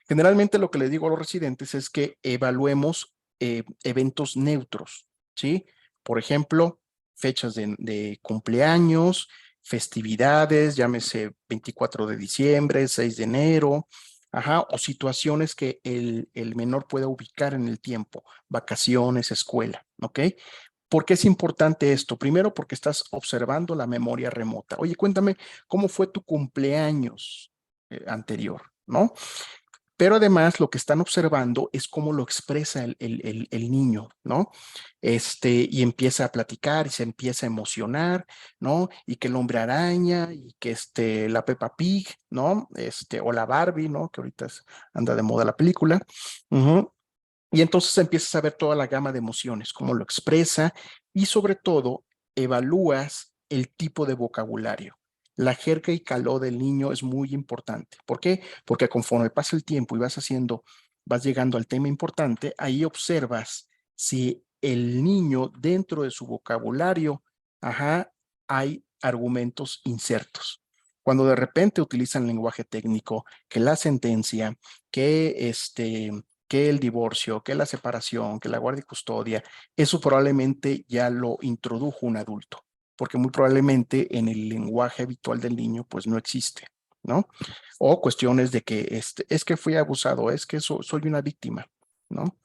Generalmente lo que le digo a los residentes es que evaluemos eventos neutros, ¿sí? Por ejemplo, fechas de cumpleaños, festividades, llámese 24 de diciembre, 6 de enero, ajá, o situaciones que el menor pueda ubicar en el tiempo, vacaciones, escuela, ¿ok? ¿Por qué es importante esto? Primero, porque estás observando la memoria remota. Oye, cuéntame, ¿cómo fue tu cumpleaños anterior? ¿No? Pero además lo que están observando es cómo lo expresa el niño, ¿no? Y empieza a platicar y se empieza a emocionar, ¿no? Y que el hombre araña y que la Peppa Pig, ¿no? O la Barbie, ¿no? Que ahorita anda de moda la película. Ujú. Y entonces empiezas a ver toda la gama de emociones, cómo lo expresa y sobre todo evalúas el tipo de vocabulario. La jerga y calor del niño es muy importante. ¿Por qué? Porque conforme pasa el tiempo y vas llegando al tema importante, ahí observas si el niño dentro de su vocabulario, ajá, hay argumentos insertos. Cuando de repente utilizan lenguaje técnico, que la sentencia, que el divorcio, que la separación, que la guardia y custodia, eso probablemente ya lo introdujo un adulto, porque muy probablemente en el lenguaje habitual del niño pues no existe, ¿no? O cuestiones de que es que fui abusado, es que soy una víctima, ¿no?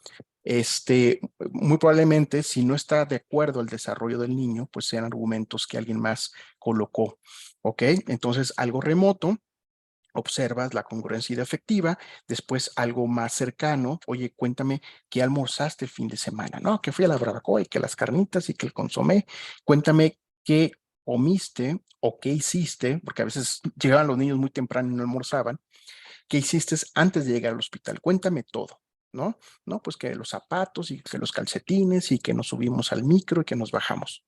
Muy probablemente si no está de acuerdo al desarrollo del niño, pues sean argumentos que alguien más colocó, ¿ok? Entonces algo remoto, observas la congruencia afectiva, después algo más cercano, oye, cuéntame qué almorzaste el fin de semana, ¿no? Que fui a la barbacoa y que las carnitas y que el consomé, cuéntame qué comiste o qué hiciste, porque a veces llegaban los niños muy temprano y no almorzaban, qué hiciste antes de llegar al hospital, cuéntame todo. ¿No? No, pues que los zapatos y que los calcetines y que nos subimos al micro y que nos bajamos.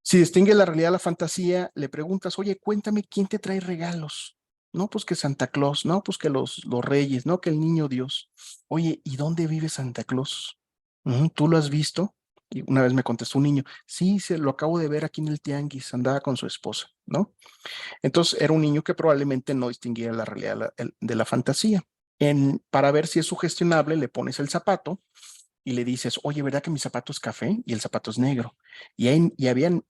Si distingue la realidad de la fantasía, le preguntas, oye, cuéntame quién te trae regalos. No, pues que Santa Claus, no, pues que los reyes, no, que el niño Dios. Oye, ¿y dónde vive Santa Claus? ¿Tú lo has visto? Y una vez me contestó un niño, sí, se lo acabo de ver aquí en el tianguis, andaba con su esposa, ¿no? Entonces era un niño que probablemente no distinguía la realidad de la fantasía. Para ver si es sugestionable, le pones el zapato y le dices, oye, ¿verdad que mi zapato es café y el zapato es negro? Y habían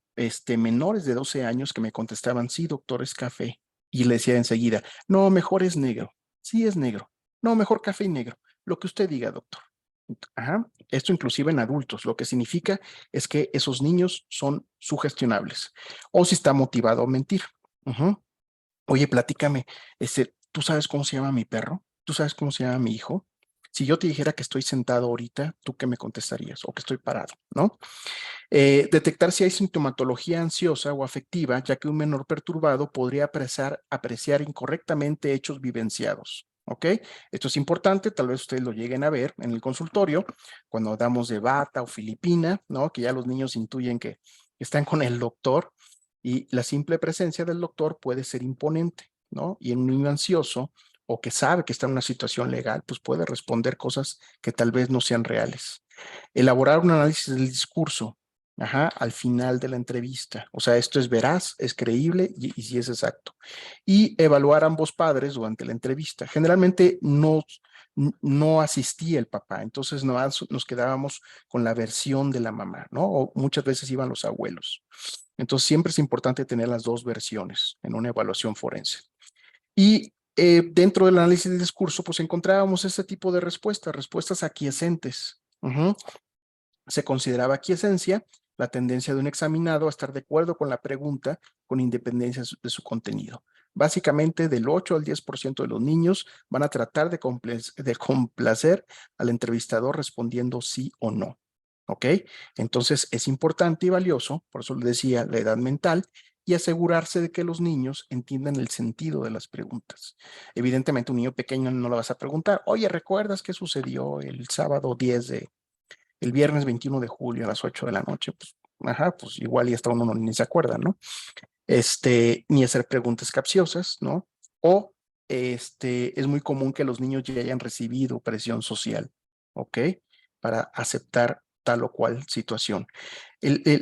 menores de 12 años que me contestaban, sí, doctor, es café. Y le decía enseguida, no, mejor es negro. Sí, es negro. No, mejor café y negro. Lo que usted diga, doctor. Ajá. Esto inclusive en adultos, lo que significa es que esos niños son sugestionables. O si está motivado a mentir. Ujú. Oye, platícame, ¿tú sabes cómo se llama mi perro? ¿Tú sabes cómo se llama mi hijo? Si yo te dijera que estoy sentado ahorita, ¿tú qué me contestarías? O que estoy parado, ¿no? Detectar si hay sintomatología ansiosa o afectiva, ya que un menor perturbado podría apreciar incorrectamente hechos vivenciados. ¿Ok? Esto es importante, tal vez ustedes lo lleguen a ver en el consultorio, cuando damos de bata o filipina, ¿no? Que ya los niños intuyen que están con el doctor y la simple presencia del doctor puede ser imponente, ¿no? Y en un niño ansioso o que sabe que está en una situación legal, pues puede responder cosas que tal vez no sean reales. Elaborar un análisis del discurso, ajá, al final de la entrevista. O sea, esto es veraz, es creíble y si es exacto. Y evaluar a ambos padres durante la entrevista. Generalmente no asistía el papá, entonces nos quedábamos con la versión de la mamá, ¿no? O muchas veces iban los abuelos. Entonces siempre es importante tener las dos versiones en una evaluación forense. Y dentro del análisis del discurso, pues encontrábamos este tipo de respuestas aquiescentes. Se consideraba aquiescencia la tendencia de un examinado a estar de acuerdo con la pregunta con independencia de su contenido. Básicamente, del 8 al 10% de los niños van a tratar de complacer al entrevistador respondiendo sí o no. ¿Ok? Entonces, es importante y valioso, por eso le decía, la edad mental, y asegurarse de que los niños entiendan el sentido de las preguntas. Evidentemente, un niño pequeño no le vas a preguntar, oye, ¿recuerdas qué sucedió el sábado 10 de el viernes 21 de julio a las 8 de la noche? Pues, ajá, pues igual y hasta uno ni se acuerda, ¿no? Ni hacer preguntas capciosas, ¿no? O es muy común que los niños ya hayan recibido presión social, ¿ok? Para aceptar tal o cual situación.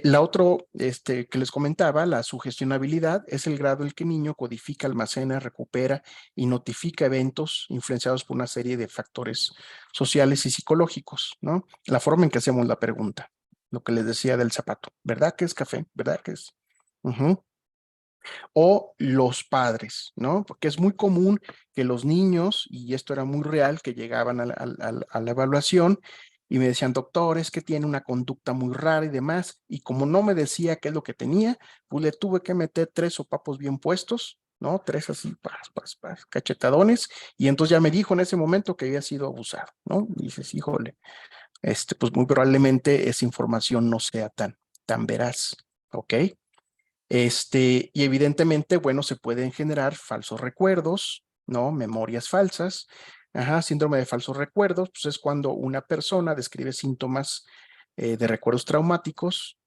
La otro que les comentaba, la sugestionabilidad, es el grado en el que el niño codifica, almacena, recupera y notifica eventos influenciados por una serie de factores sociales y psicológicos, ¿no? La forma en que hacemos la pregunta, lo que les decía del zapato, ¿verdad que es café? ¿Verdad que es? O los padres, ¿no? Porque es muy común que los niños, y esto era muy real, que llegaban a la evaluación y me decían, doctor, es que tiene una conducta muy rara y demás, y como no me decía qué es lo que tenía, pues le tuve que meter 3 sopapos bien puestos, ¿no? 3 así, cachetadones, y entonces ya me dijo en ese momento que había sido abusado, ¿no? Y dices, híjole, pues muy probablemente esa información no sea tan veraz, ¿ok? Y evidentemente, bueno, se pueden generar falsos recuerdos, ¿no? Memorias falsas. Ajá, síndrome de falsos recuerdos, pues es cuando una persona describe síntomas de recuerdos traumáticos,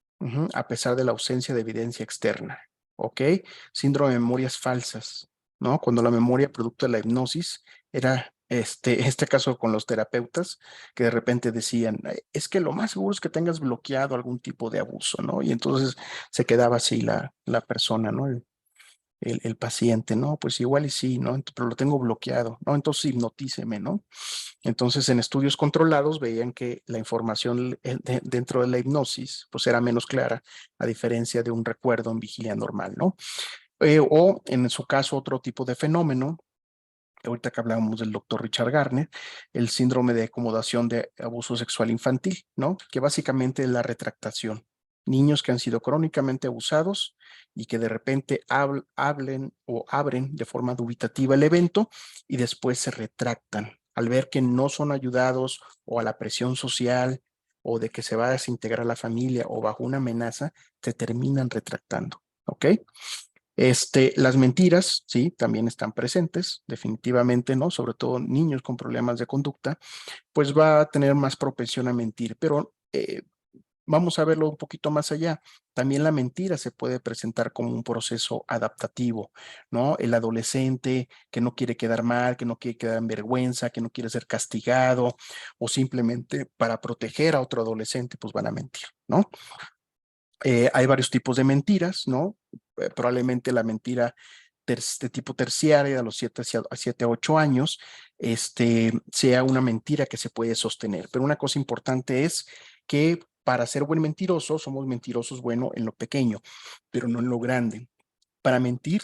a pesar de la ausencia de evidencia externa, ¿ok? Síndrome de memorias falsas, ¿no? Cuando la memoria producto de la hipnosis era, este caso con los terapeutas, que de repente decían, es que lo más seguro es que tengas bloqueado algún tipo de abuso, ¿no? Y entonces se quedaba así la persona, ¿no? El paciente, ¿no? Pues igual y sí, ¿no? Pero lo tengo bloqueado, ¿no? Entonces hipnotíceme, ¿no? Entonces en estudios controlados veían que la información dentro de la hipnosis, pues era menos clara, a diferencia de un recuerdo en vigilia normal, ¿no? O en su caso, otro tipo de fenómeno, ahorita que hablábamos del doctor Richard Garner, el síndrome de acomodación de abuso sexual infantil, ¿no? Que básicamente es la retractación. Niños que han sido crónicamente abusados y que de repente hablen o abren de forma dubitativa el evento y después se retractan al ver que no son ayudados o a la presión social o de que se va a desintegrar la familia o bajo una amenaza, se terminan retractando, ¿ok? Las mentiras, sí, también están presentes, definitivamente, ¿no? Sobre todo niños con problemas de conducta, pues va a tener más propensión a mentir, pero vamos a verlo un poquito más allá. También la mentira se puede presentar como un proceso adaptativo, ¿no? El adolescente que no quiere quedar mal, que no quiere quedar en vergüenza, que no quiere ser castigado, o simplemente para proteger a otro adolescente, pues van a mentir, ¿no? Hay varios tipos de mentiras, ¿no? Probablemente la mentira de tipo terciaria, a los 7 a 8 años, sea una mentira que se puede sostener. Pero una cosa importante es que para ser buen mentiroso, somos mentirosos, bueno, en lo pequeño, pero no en lo grande. Para mentir,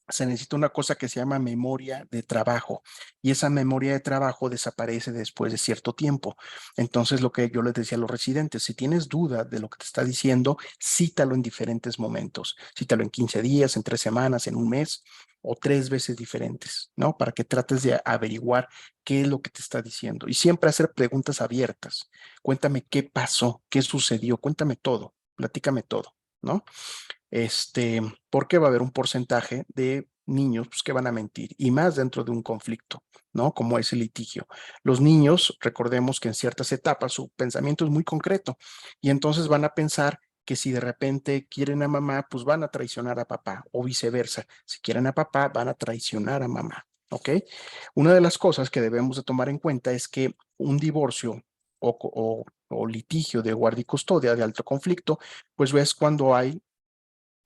se necesita una cosa que se llama memoria de trabajo y esa memoria de trabajo desaparece después de cierto tiempo. Entonces, lo que yo les decía a los residentes, si tienes duda de lo que te está diciendo, cítalo en diferentes momentos. Cítalo en 15 días, en 3 semanas, en un mes o 3 veces diferentes, ¿no? Para que trates de averiguar qué es lo que te está diciendo y siempre hacer preguntas abiertas. Cuéntame qué pasó, qué sucedió, cuéntame todo, platícame todo, ¿no? Porque va a haber un porcentaje de niños pues, que van a mentir y más dentro de un conflicto, ¿no? Como ese litigio. Los niños, recordemos que en ciertas etapas su pensamiento es muy concreto y entonces van a pensar que si de repente quieren a mamá, pues van a traicionar a papá o viceversa. Si quieren a papá, van a traicionar a mamá, ¿ok? Una de las cosas que debemos de tomar en cuenta es que un divorcio o litigio de guardia y custodia de alto conflicto, pues ves cuando hay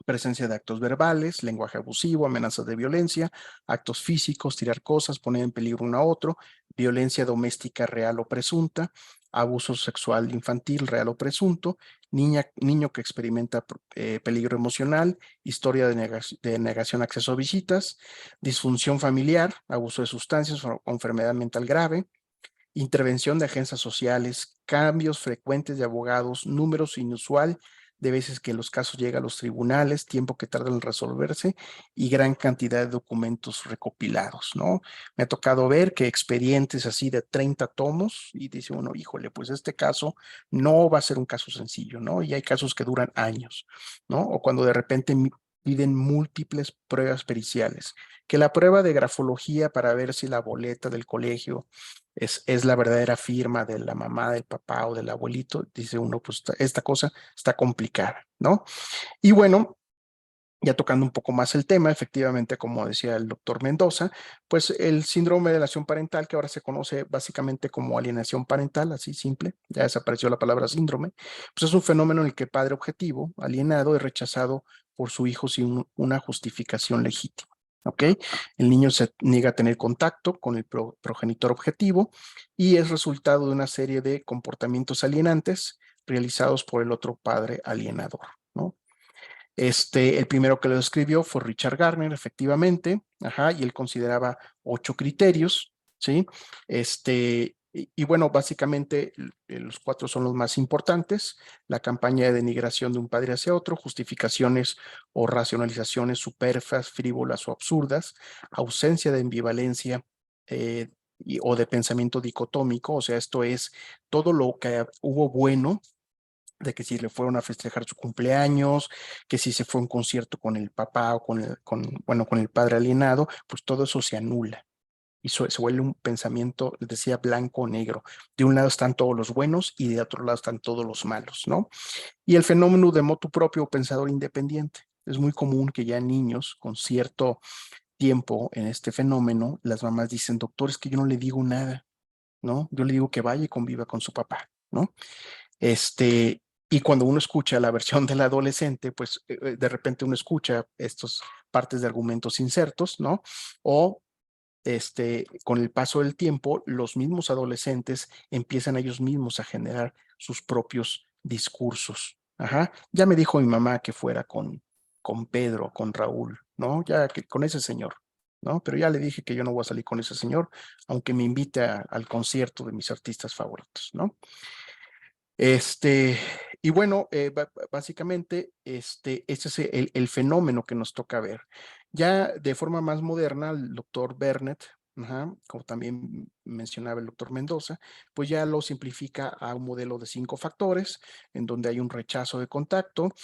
presencia de actos verbales, lenguaje abusivo, amenazas de violencia, actos físicos, tirar cosas, poner en peligro uno a otro, violencia doméstica real o presunta, abuso sexual infantil real o presunto, niño que experimenta peligro emocional, historia de negación a acceso a visitas, disfunción familiar, abuso de sustancias o enfermedad mental grave, intervención de agencias sociales, cambios frecuentes de abogados, números inusual de veces que los casos llegan a los tribunales, tiempo que tardan en resolverse y gran cantidad de documentos recopilados, ¿no? Me ha tocado ver que expedientes así de 30 tomos y dice uno, híjole, pues este caso no va a ser un caso sencillo, ¿no? Y hay casos que duran años, ¿no? O cuando de repente piden múltiples pruebas periciales, que la prueba de grafología para ver si la boleta del colegio es la verdadera firma de la mamá, del papá o del abuelito, dice uno, pues esta cosa está complicada, ¿no? Y bueno, Ya tocando un poco más el tema, efectivamente, como decía el doctor Mendoza, pues el síndrome de alienación parental, que ahora se conoce básicamente como alienación parental, así simple, ya desapareció la palabra síndrome, pues es un fenómeno en el que el padre objetivo, alienado, es rechazado por su hijo sin una justificación legítima. ¿Ok? El niño se niega a tener contacto con el progenitor objetivo y es resultado de una serie de comportamientos alienantes realizados por el otro padre alienador, ¿no? El primero que lo escribió fue Richard Gardner, efectivamente, ajá, y él consideraba 8 criterios, ¿sí? Y bueno, básicamente los 4 son los más importantes: la campaña de denigración de un padre hacia otro, justificaciones o racionalizaciones superfluas, frívolas o absurdas, ausencia de ambivalencia o de pensamiento dicotómico, o sea, esto es todo lo que hubo bueno, de que si le fueron a festejar su cumpleaños, que si se fue a un concierto con el papá o con el padre alienado, pues todo eso se anula y se vuelve un pensamiento, les decía, blanco o negro. De un lado están todos los buenos y de otro lado están todos los malos, ¿no? Y el fenómeno de motu propio o pensador independiente. Es muy común que ya niños con cierto tiempo en este fenómeno, las mamás dicen: doctor, es que yo no le digo nada, ¿no? Yo le digo que vaya y conviva con su papá, ¿no? Y cuando uno escucha la versión del adolescente, pues de repente uno escucha estas partes de argumentos insertos, ¿no? O con el paso del tiempo, los mismos adolescentes empiezan ellos mismos a generar sus propios discursos. Ajá, ya me dijo mi mamá que fuera con Pedro, con Raúl, ¿no? Ya que con ese señor, ¿no? Pero ya le dije que yo no voy a salir con ese señor, aunque me invite al concierto de mis artistas favoritos, ¿no? Este, y bueno, básicamente, este es el fenómeno que nos toca ver. Ya de forma más moderna, el doctor Bernet, ajá, como también mencionaba el doctor Mendoza, pues ya lo simplifica a un modelo de 5 factores, en donde hay un rechazo de contacto,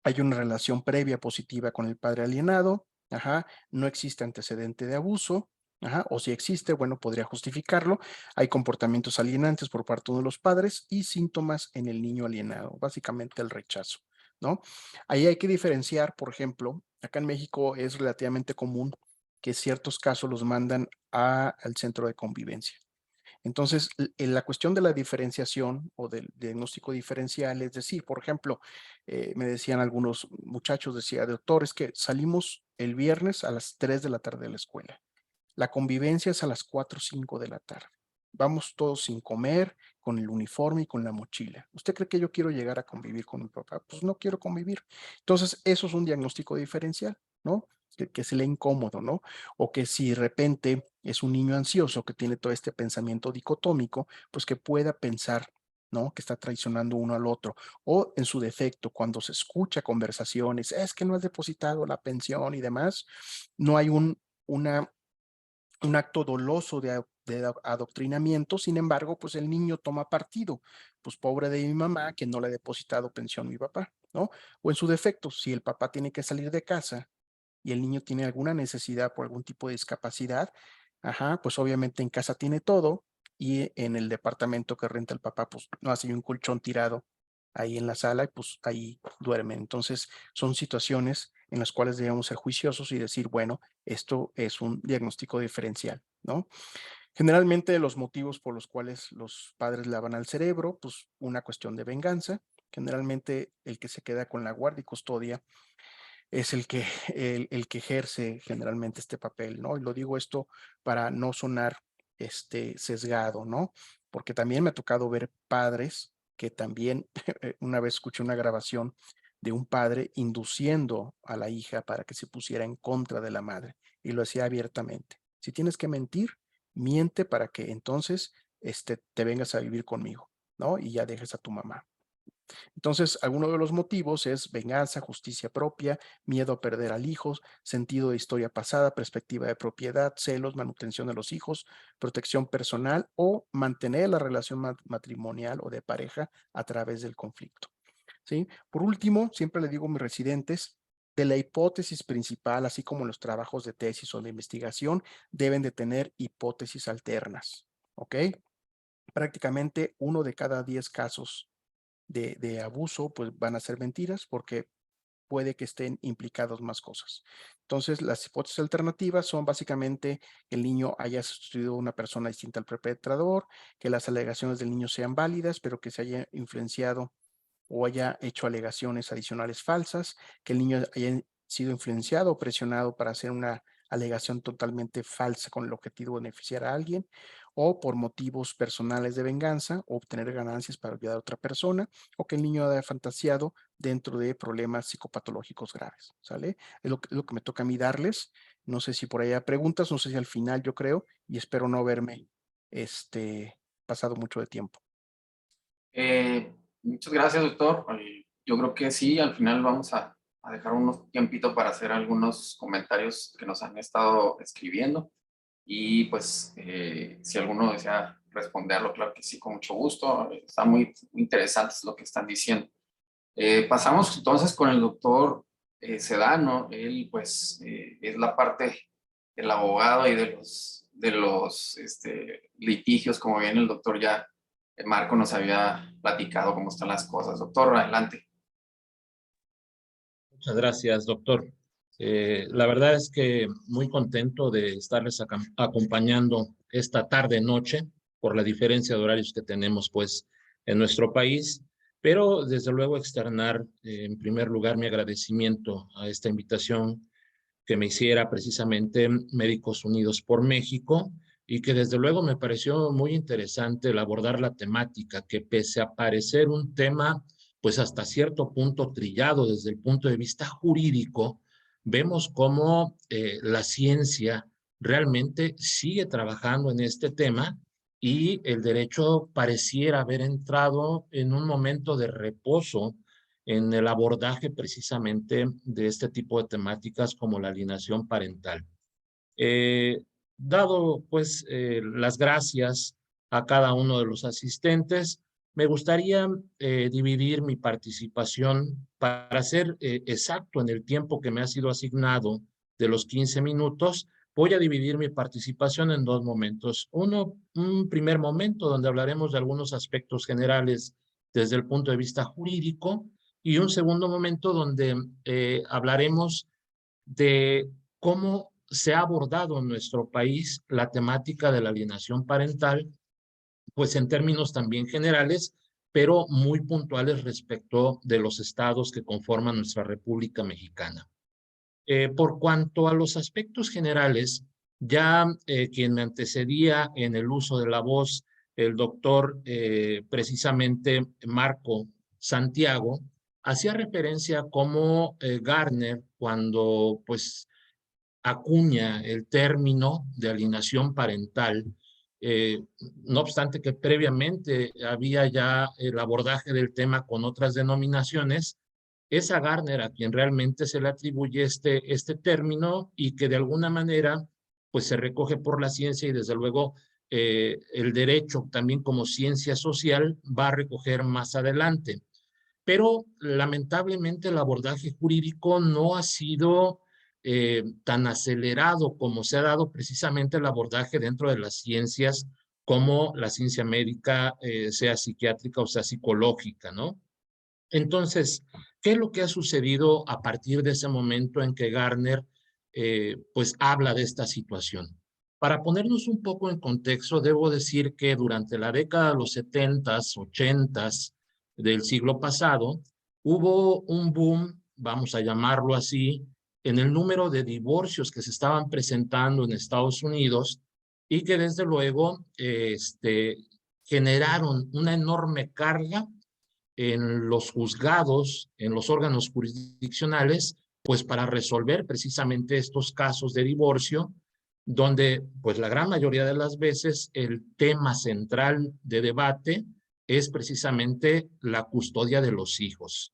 hay una relación previa positiva con el padre alienado, ajá, no existe antecedente de abuso, ajá, o si existe, bueno, podría justificarlo. Hay comportamientos alienantes por parte de los padres y síntomas en el niño alienado, básicamente el rechazo, ¿no? Ahí hay que diferenciar, por ejemplo, acá en México es relativamente común que ciertos casos los mandan al centro de convivencia. Entonces, en la cuestión de la diferenciación o del diagnóstico diferencial, es decir, por ejemplo, me decían algunos muchachos, decía: doctor, es que salimos el viernes a las 3 de la tarde de la escuela. La convivencia es a las 4 o 5 de la tarde. Vamos todos sin comer, con el uniforme y con la mochila. ¿Usted cree que yo quiero llegar a convivir con mi papá? Pues no quiero convivir. Entonces, eso es un diagnóstico diferencial, ¿no? Que se le incómodo, ¿no? O que si de repente es un niño ansioso que tiene todo este pensamiento dicotómico, pues que pueda pensar, ¿no? Que está traicionando uno al otro. O en su defecto, cuando se escucha conversaciones: es que no has depositado la pensión y demás, no hay una un acto doloso de adoctrinamiento. Sin embargo, pues el niño toma partido, pues pobre de mi mamá que no le ha depositado pensión a mi papá, ¿no? O en su defecto, si el papá tiene que salir de casa y el niño tiene alguna necesidad por algún tipo de discapacidad, ajá, pues obviamente en casa tiene todo y en el departamento que renta el papá, pues no hace un colchón tirado ahí en la sala y pues ahí duermen. Entonces son situaciones en las cuales debemos ser juiciosos y decir: bueno, esto es un diagnóstico diferencial, ¿no? Generalmente los motivos por los cuales los padres lavan al cerebro, pues una cuestión de venganza. Generalmente el que se queda con la guardia y custodia es el que ejerce generalmente este papel, ¿no? Y lo digo esto para no sonar sesgado, ¿no? Porque también me ha tocado ver padres que también, una vez escuché una grabación de un padre induciendo a la hija para que se pusiera en contra de la madre, y lo hacía abiertamente. Si tienes que mentir, miente para que entonces te vengas a vivir conmigo, ¿no? Y ya dejes a tu mamá. Entonces, alguno de los motivos es venganza, justicia propia, miedo a perder al hijo, sentido de historia pasada, perspectiva de propiedad, celos, manutención de los hijos, protección personal o mantener la relación matrimonial o de pareja a través del conflicto, ¿sí? Por último, siempre le digo a mis residentes: de la hipótesis principal, así como los trabajos de tesis o de investigación, deben de tener hipótesis alternas, ¿ok? Prácticamente 1 de cada 10 casos de abuso, pues van a ser mentiras, porque puede que estén implicadas más cosas. Entonces, las hipótesis alternativas son básicamente que el niño haya sustituido a una persona distinta al perpetrador, que las alegaciones del niño sean válidas, pero que se haya influenciado o haya hecho alegaciones adicionales falsas, que el niño haya sido influenciado o presionado para hacer una alegación totalmente falsa con el objetivo de beneficiar a alguien, o por motivos personales de venganza, o obtener ganancias para ayudar a otra persona, o que el niño haya fantaseado dentro de problemas psicopatológicos graves, ¿sale? Es lo que me toca a mí darles. No sé si por ahí hay preguntas, no sé si al final, yo creo, y espero no haberme pasado mucho de tiempo. Muchas gracias, doctor. Yo creo que sí, al final vamos a dejar unos tiempito para hacer algunos comentarios que nos han estado escribiendo. Y pues, si alguno desea responderlo, claro que sí, con mucho gusto. Está muy interesante lo que están diciendo. Pasamos entonces con el doctor Sedano. Él, pues, es la parte del abogado y de los litigios, como bien el doctor ya, Marco nos había platicado cómo están las cosas. Doctor, adelante. Muchas gracias, doctor. La verdad es que muy contento de estarles acompañando esta tarde-noche por la diferencia de horarios que tenemos, pues, en nuestro país, pero desde luego externar en primer lugar mi agradecimiento a esta invitación que me hiciera precisamente Médicos Unidos por México y que desde luego me pareció muy interesante el abordar la temática, que pese a parecer un tema pues hasta cierto punto trillado desde el punto de vista jurídico, vemos cómo la ciencia realmente sigue trabajando en este tema y el derecho pareciera haber entrado en un momento de reposo en el abordaje precisamente de este tipo de temáticas como la alienación parental. Dado pues las gracias a cada uno de los asistentes, me gustaría dividir mi participación para ser exacto en el tiempo que me ha sido asignado de los 15 minutos. Voy a dividir mi participación en dos momentos. Un primer momento donde hablaremos de algunos aspectos generales desde el punto de vista jurídico y un segundo momento donde hablaremos de cómo se ha abordado en nuestro país la temática de la alienación parental, pues en términos también generales, pero muy puntuales respecto de los estados que conforman nuestra República Mexicana. Por cuanto a los aspectos generales, ya quien me antecedía en el uso de la voz, el doctor precisamente Marco Santiago, hacía referencia a cómo Gardner, cuando pues acuña el término de alienación parental, no obstante que previamente había ya el abordaje del tema con otras denominaciones, es a Gardner a quien realmente se le atribuye este término y que de alguna manera pues se recoge por la ciencia y desde luego el derecho también como ciencia social va a recoger más adelante. Pero lamentablemente el abordaje jurídico no ha sido tan acelerado como se ha dado precisamente el abordaje dentro de las ciencias como la ciencia médica, sea psiquiátrica o sea psicológica, ¿no? Entonces, ¿qué es lo que ha sucedido a partir de ese momento en que Gardner pues habla de esta situación? Para ponernos un poco en contexto, debo decir que durante la década de los 70s, 80s del siglo pasado, hubo un boom, vamos a llamarlo así, en el número de divorcios que se estaban presentando en Estados Unidos y que desde luego generaron una enorme carga en los juzgados, en los órganos jurisdiccionales, pues para resolver precisamente estos casos de divorcio, donde pues la gran mayoría de las veces el tema central de debate es precisamente la custodia de los hijos.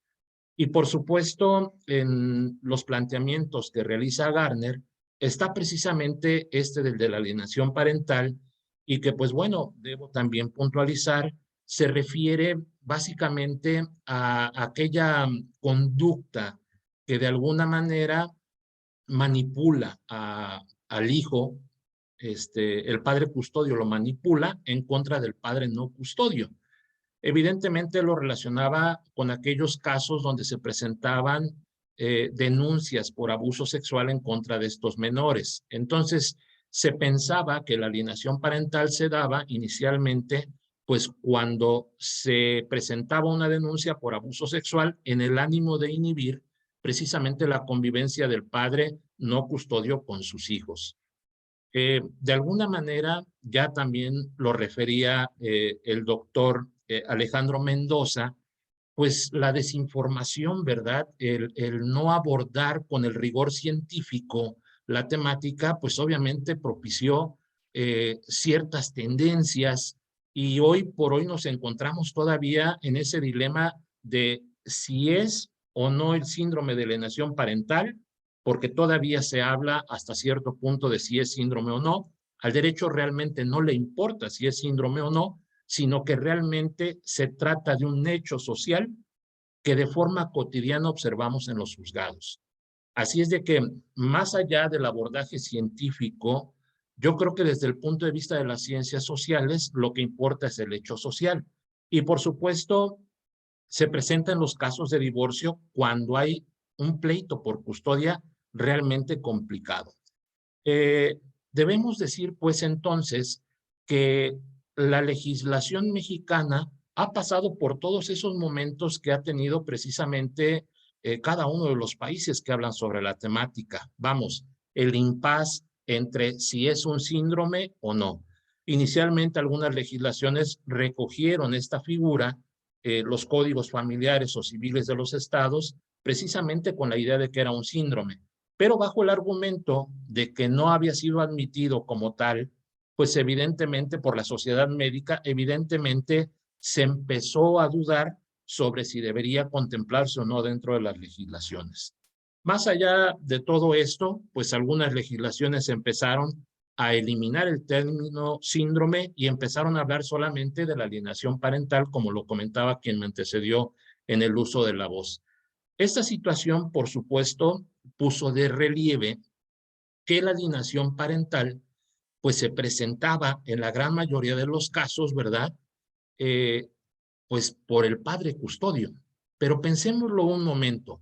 Y por supuesto, en los planteamientos que realiza Gardner, está precisamente del de la alienación parental y que pues bueno, debo también puntualizar, se refiere básicamente a aquella conducta que de alguna manera manipula al hijo, el padre custodio lo manipula en contra del padre no custodio. Evidentemente lo relacionaba con aquellos casos donde se presentaban denuncias por abuso sexual en contra de estos menores. Entonces, se pensaba que la alienación parental se daba inicialmente, pues cuando se presentaba una denuncia por abuso sexual en el ánimo de inhibir precisamente la convivencia del padre no custodio con sus hijos. De alguna manera, ya también lo refería el doctor Alejandro Mendoza, pues la desinformación, ¿verdad? El no abordar con el rigor científico la temática, pues obviamente propició ciertas tendencias y hoy por hoy nos encontramos todavía en ese dilema de si es o no el síndrome de alienación parental, porque todavía se habla hasta cierto punto de si es síndrome o no. Al derecho realmente no le importa si es síndrome o no, sino que realmente se trata de un hecho social que de forma cotidiana observamos en los juzgados. Así es de que, más allá del abordaje científico, yo creo que desde el punto de vista de las ciencias sociales, lo que importa es el hecho social. Y por supuesto, se presentan los casos de divorcio cuando hay un pleito por custodia realmente complicado. Debemos decir, pues entonces, que la legislación mexicana ha pasado por todos esos momentos que ha tenido precisamente cada uno de los países que hablan sobre la temática. Vamos, el impasse entre si es un síndrome o no. Inicialmente algunas legislaciones recogieron esta figura, los códigos familiares o civiles de los estados, precisamente con la idea de que era un síndrome, pero bajo el argumento de que no había sido admitido como tal, pues evidentemente por la sociedad médica, evidentemente se empezó a dudar sobre si debería contemplarse o no dentro de las legislaciones. Más allá de todo esto, pues algunas legislaciones empezaron a eliminar el término síndrome y empezaron a hablar solamente de la alienación parental, como lo comentaba quien me antecedió en el uso de la voz. Esta situación, por supuesto, puso de relieve que la alienación parental pues se presentaba en la gran mayoría de los casos, ¿verdad? Pues por el padre custodio. Pero pensémoslo un momento.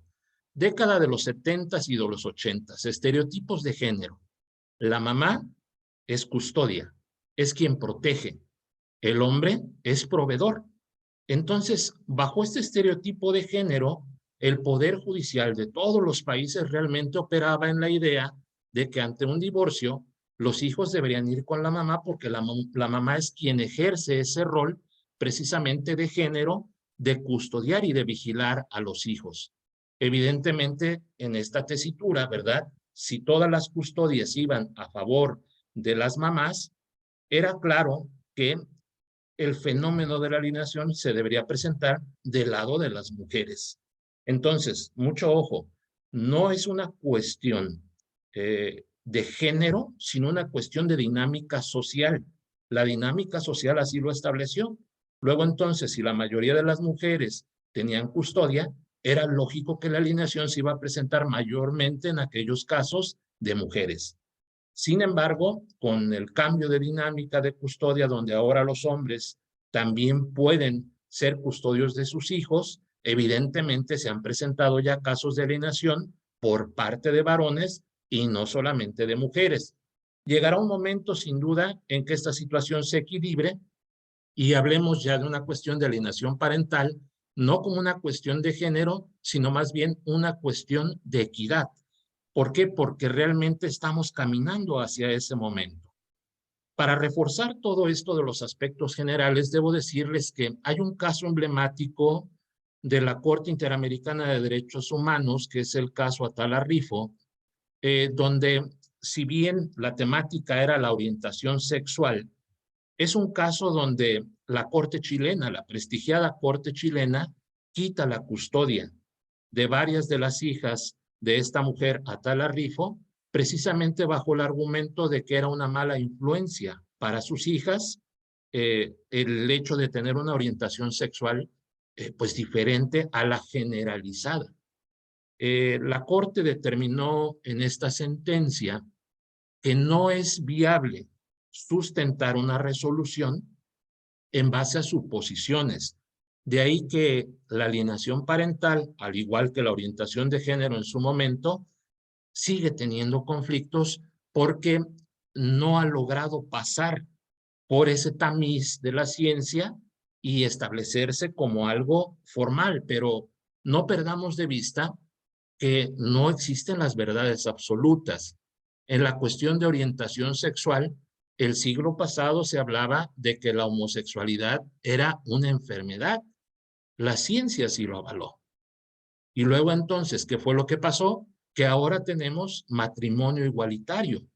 Década de los 70s y de los 80s, estereotipos de género. La mamá es custodia, es quien protege. El hombre es proveedor. Entonces, bajo este estereotipo de género, el Poder Judicial de todos los países realmente operaba en la idea de que ante un divorcio, los hijos deberían ir con la mamá porque la mamá es quien ejerce ese rol precisamente de género, de custodiar y de vigilar a los hijos. Evidentemente, en esta tesitura, ¿verdad? Si todas las custodias iban a favor de las mamás, era claro que el fenómeno de la alienación se debería presentar del lado de las mujeres. Entonces, mucho ojo, no es una cuestión de género, sino una cuestión de dinámica social. La dinámica social así lo estableció. Luego entonces, si la mayoría de las mujeres tenían custodia, era lógico que la alienación se iba a presentar mayormente en aquellos casos de mujeres. Sin embargo, con el cambio de dinámica de custodia, donde ahora los hombres también pueden ser custodios de sus hijos, evidentemente se han presentado ya casos de alienación por parte de varones y no solamente de mujeres. Llegará un momento, sin duda, en que esta situación se equilibre y hablemos ya de una cuestión de alienación parental, no como una cuestión de género, sino más bien una cuestión de equidad. ¿Por qué? Porque realmente estamos caminando hacia ese momento. Para reforzar todo esto de los aspectos generales, debo decirles que hay un caso emblemático de la Corte Interamericana de Derechos Humanos, que es el caso Atala Rifo, donde si bien la temática era la orientación sexual, es un caso donde la Corte chilena, la prestigiada Corte chilena, quita la custodia de varias de las hijas de esta mujer, Atala Rifo, precisamente bajo el argumento de que era una mala influencia para sus hijas el hecho de tener una orientación sexual pues diferente a la generalizada. La Corte determinó en esta sentencia que no es viable sustentar una resolución en base a suposiciones De ahí que la alienación parental, al igual que la orientación de género en su momento, sigue teniendo conflictos porque no ha logrado pasar por ese tamiz de la ciencia y establecerse como algo formal, pero no perdamos de vista que no existen las verdades absolutas. En la cuestión de orientación sexual, el siglo pasado se hablaba de que la homosexualidad era una enfermedad. La ciencia sí lo avaló. Y luego entonces, ¿qué fue lo que pasó? Que ahora tenemos matrimonio igualitario.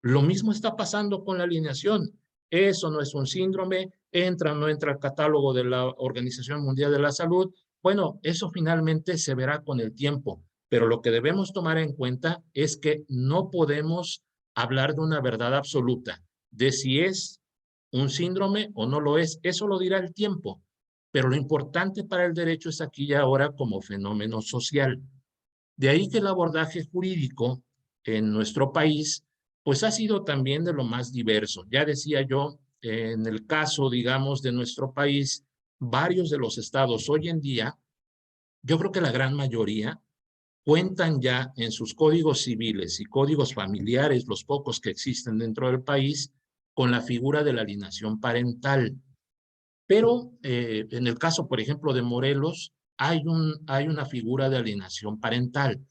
Lo mismo está pasando con la alienación. Eso no es un síndrome, entra o no entra al catálogo de la Organización Mundial de la Salud. Bueno, eso finalmente se verá con el tiempo, pero lo que debemos tomar en cuenta es que no podemos hablar de una verdad absoluta, de si es un síndrome o no lo es. Eso lo dirá el tiempo, pero lo importante para el derecho es aquí y ahora como fenómeno social. De ahí que el abordaje jurídico en nuestro país pues ha sido también de lo más diverso. Ya decía yo, en el caso, digamos, de nuestro país, varios de los estados hoy en día, yo creo que la gran mayoría, cuentan ya en sus códigos civiles y códigos familiares, los pocos que existen dentro del país, con la figura de la alienación parental. Pero en el caso, por ejemplo, de Morelos, hay una figura de alienación parental.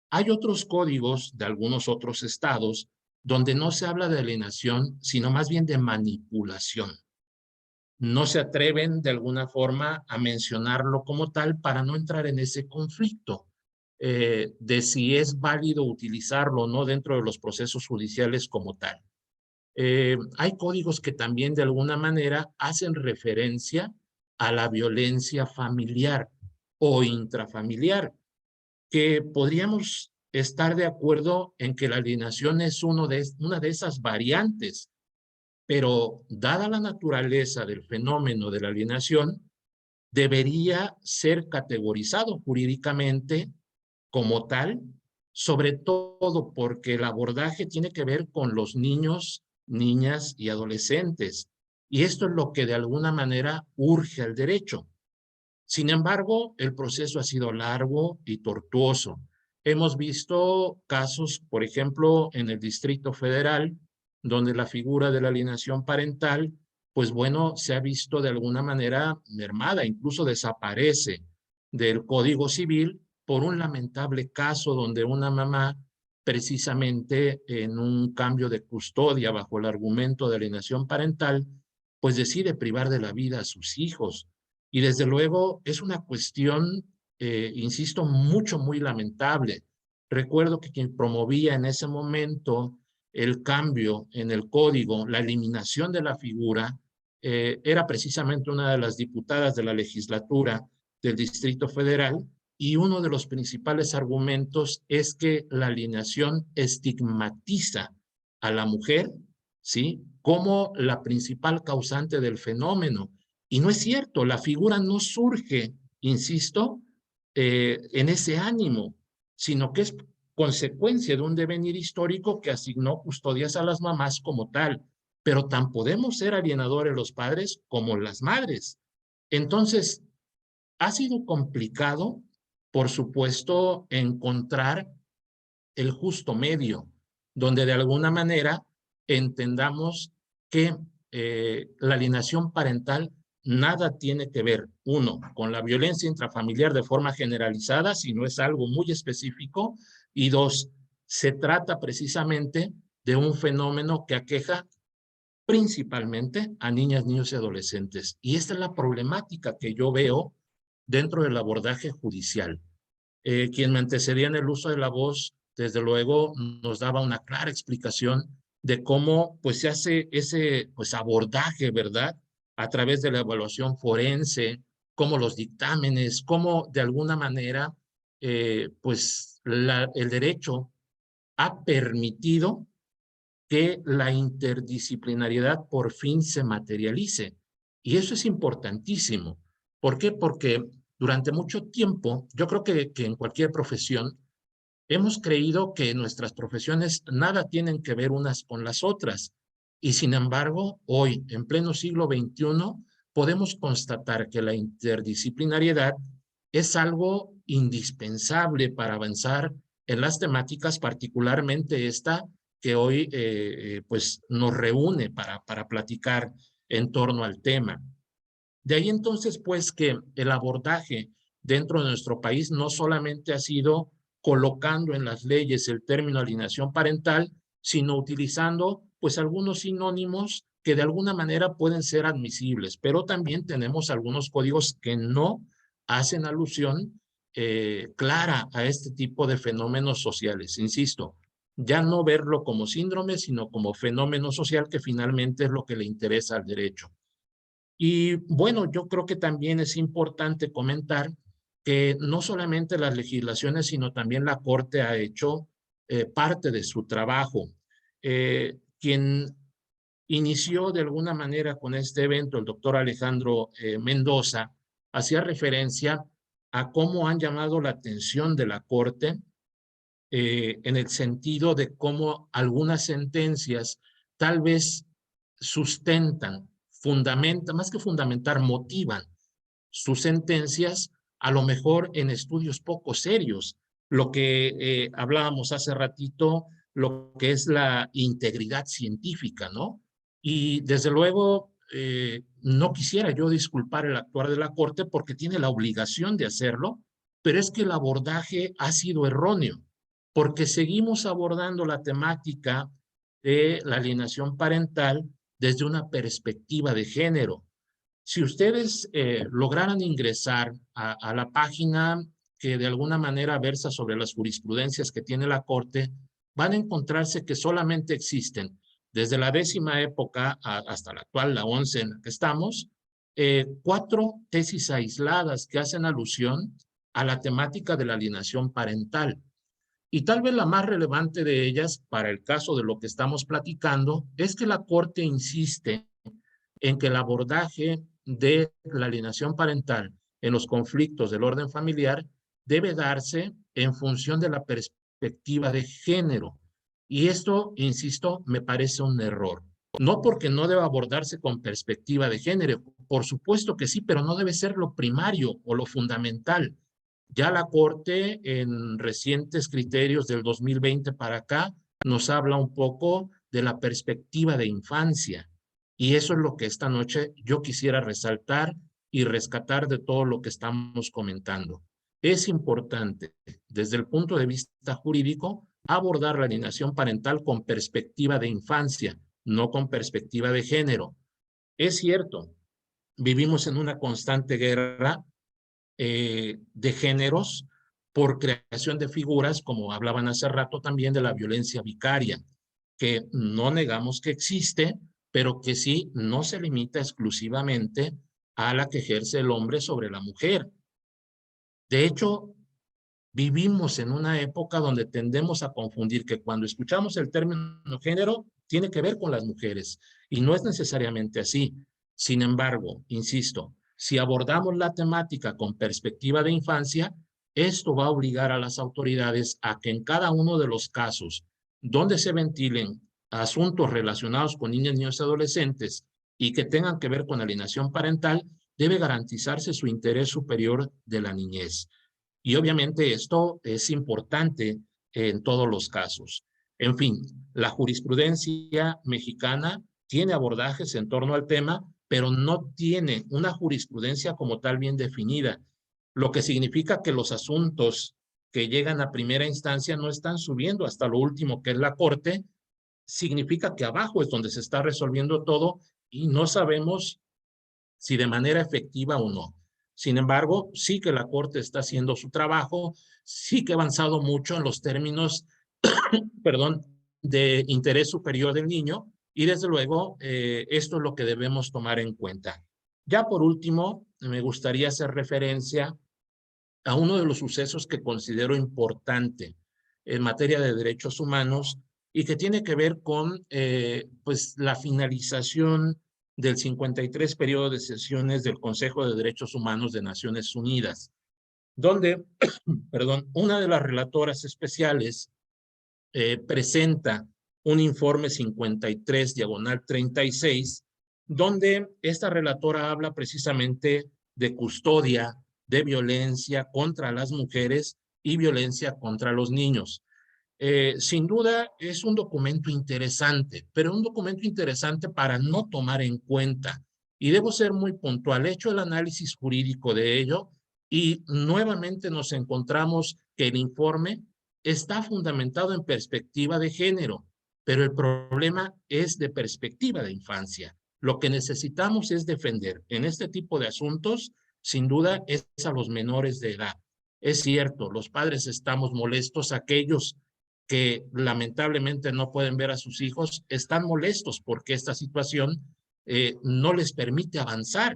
Hay otros códigos de algunos otros estados donde no se habla de alienación, sino más bien de manipulación. No se atreven de alguna forma a mencionarlo como tal para no entrar en ese conflicto de si es válido utilizarlo o no dentro de los procesos judiciales como tal. Hay códigos que también de alguna manera hacen referencia a la violencia familiar o intrafamiliar, que podríamos estar de acuerdo en que la alienación es una de esas variantes, pero dada la naturaleza del fenómeno de la alienación, debería ser categorizado jurídicamente como tal, sobre todo porque el abordaje tiene que ver con los niños, niñas y adolescentes. Y esto es lo que de alguna manera urge al derecho. Sin embargo, el proceso ha sido largo y tortuoso. Hemos visto casos, por ejemplo, en el Distrito Federal, donde la figura de la alienación parental, pues bueno, se ha visto de alguna manera mermada, incluso desaparece del Código Civil por un lamentable caso donde una mamá, precisamente en un cambio de custodia bajo el argumento de alienación parental, pues decide privar de la vida a sus hijos. Y desde luego es una cuestión, insisto, muy lamentable. Recuerdo que quien promovía en ese momento el cambio en el código, la eliminación de la figura, era precisamente una de las diputadas de la legislatura del Distrito Federal, y uno de los principales argumentos es que la alienación estigmatiza a la mujer, ¿sí?, como la principal causante del fenómeno. Y no es cierto, la figura no surge, insisto, en ese ánimo, sino que es consecuencia de un devenir histórico que asignó custodias a las mamás como tal, pero tan podemos ser alienadores los padres como las madres. Entonces, ha sido complicado, por supuesto, encontrar el justo medio, donde de alguna manera entendamos que la alienación parental nada tiene que ver, uno, con la violencia intrafamiliar de forma generalizada, sino es algo muy específico, y dos, se trata precisamente de un fenómeno que aqueja principalmente a niñas, niños y adolescentes. Y esta es la problemática que yo veo dentro del abordaje judicial. Quien me antecedía en el uso de la voz, desde luego, nos daba una clara explicación de cómo pues, se hace ese pues, abordaje, ¿verdad? A través de la evaluación forense, cómo los dictámenes, cómo de alguna manera pues el derecho ha permitido que la interdisciplinariedad por fin se materialice. Y eso es importantísimo. ¿Por qué? Porque durante mucho tiempo, yo creo que en cualquier profesión, hemos creído que nuestras profesiones nada tienen que ver unas con las otras. Y sin embargo, hoy, en pleno siglo XXI, podemos constatar que la interdisciplinariedad es algo indispensable para avanzar en las temáticas, particularmente esta que hoy pues nos reúne para platicar en torno al tema. De ahí entonces pues que el abordaje dentro de nuestro país no solamente ha sido colocando en las leyes el término alienación parental, sino utilizando pues algunos sinónimos que de alguna manera pueden ser admisibles, pero también tenemos algunos códigos que no hacen alusión clara a este tipo de fenómenos sociales. Insisto, ya no verlo como síndrome, sino como fenómeno social que finalmente es lo que le interesa al derecho. Y bueno, yo creo que también es importante comentar que no solamente las legislaciones, sino también la Corte ha hecho parte de su trabajo. Quien inició de alguna manera con este evento, el doctor Alejandro Mendoza, hacía referencia a cómo han llamado la atención de la Corte en el sentido de cómo algunas sentencias tal vez sustentan, fundamentan, más que fundamentar, motivan sus sentencias a lo mejor en estudios poco serios. Lo que hablábamos hace ratito, lo que es la integridad científica, ¿no? Y desde luego, no quisiera yo disculpar el actuar de la Corte porque tiene la obligación de hacerlo, pero es que el abordaje ha sido erróneo, porque seguimos abordando la temática de la alienación parental desde una perspectiva de género. Si ustedes lograran ingresar a la página que de alguna manera versa sobre las jurisprudencias que tiene la Corte, van a encontrarse que solamente existen, desde la 10ª época hasta la actual, la 11 en la que estamos, 4 tesis aisladas que hacen alusión a la temática de la alienación parental. Y tal vez la más relevante de ellas, para el caso de lo que estamos platicando, es que la Corte insiste en que el abordaje de la alienación parental en los conflictos del orden familiar debe darse en función de la perspectiva de género. Y esto, insisto, me parece un error. No porque no deba abordarse con perspectiva de género, por supuesto que sí, pero no debe ser lo primario o lo fundamental. Ya la Corte, en recientes criterios del 2020 para acá, nos habla un poco de la perspectiva de infancia. Y eso es lo que esta noche yo quisiera resaltar y rescatar de todo lo que estamos comentando. Es importante, desde el punto de vista jurídico, abordar la alienación parental con perspectiva de infancia, no con perspectiva de género. Es cierto, vivimos en una constante guerra de géneros por creación de figuras, como hablaban hace rato también de la violencia vicaria, que no negamos que existe, pero que sí no se limita exclusivamente a la que ejerce el hombre sobre la mujer. De hecho, vivimos en una época donde tendemos a confundir que cuando escuchamos el término género, tiene que ver con las mujeres, y no es necesariamente así. Sin embargo, insisto, si abordamos la temática con perspectiva de infancia, esto va a obligar a las autoridades a que en cada uno de los casos donde se ventilen asuntos relacionados con niñas, niños y adolescentes y que tengan que ver con alienación parental, debe garantizarse su interés superior de la niñez. Y obviamente esto es importante en todos los casos. En fin, la jurisprudencia mexicana tiene abordajes en torno al tema, pero no tiene una jurisprudencia como tal bien definida, lo que significa que los asuntos que llegan a primera instancia no están subiendo hasta lo último, que es la Corte. Significa que abajo es donde se está resolviendo todo y no sabemos si de manera efectiva o no. Sin embargo, sí que la Corte está haciendo su trabajo, sí que ha avanzado mucho en los términos, perdón, de interés superior del niño, y desde luego esto es lo que debemos tomar en cuenta. Ya por último, me gustaría hacer referencia a uno de los sucesos que considero importante en materia de derechos humanos y que tiene que ver con pues la finalización del 53 periodo de sesiones del Consejo de Derechos Humanos de Naciones Unidas, donde, perdón, una de las relatoras especiales presenta un informe 53/36, donde esta relatora habla precisamente de custodia, de violencia contra las mujeres y violencia contra los niños. Sin duda es un documento interesante, pero un documento interesante para no tomar en cuenta. Y debo ser muy puntual, he hecho el análisis jurídico de ello y nuevamente nos encontramos que el informe está fundamentado en perspectiva de género, pero el problema es de perspectiva de infancia. Lo que necesitamos es defender en este tipo de asuntos, sin duda, es a los menores de edad. Es cierto, los padres estamos molestos, aquellos que lamentablemente no pueden ver a sus hijos, están molestos porque esta situación no les permite avanzar,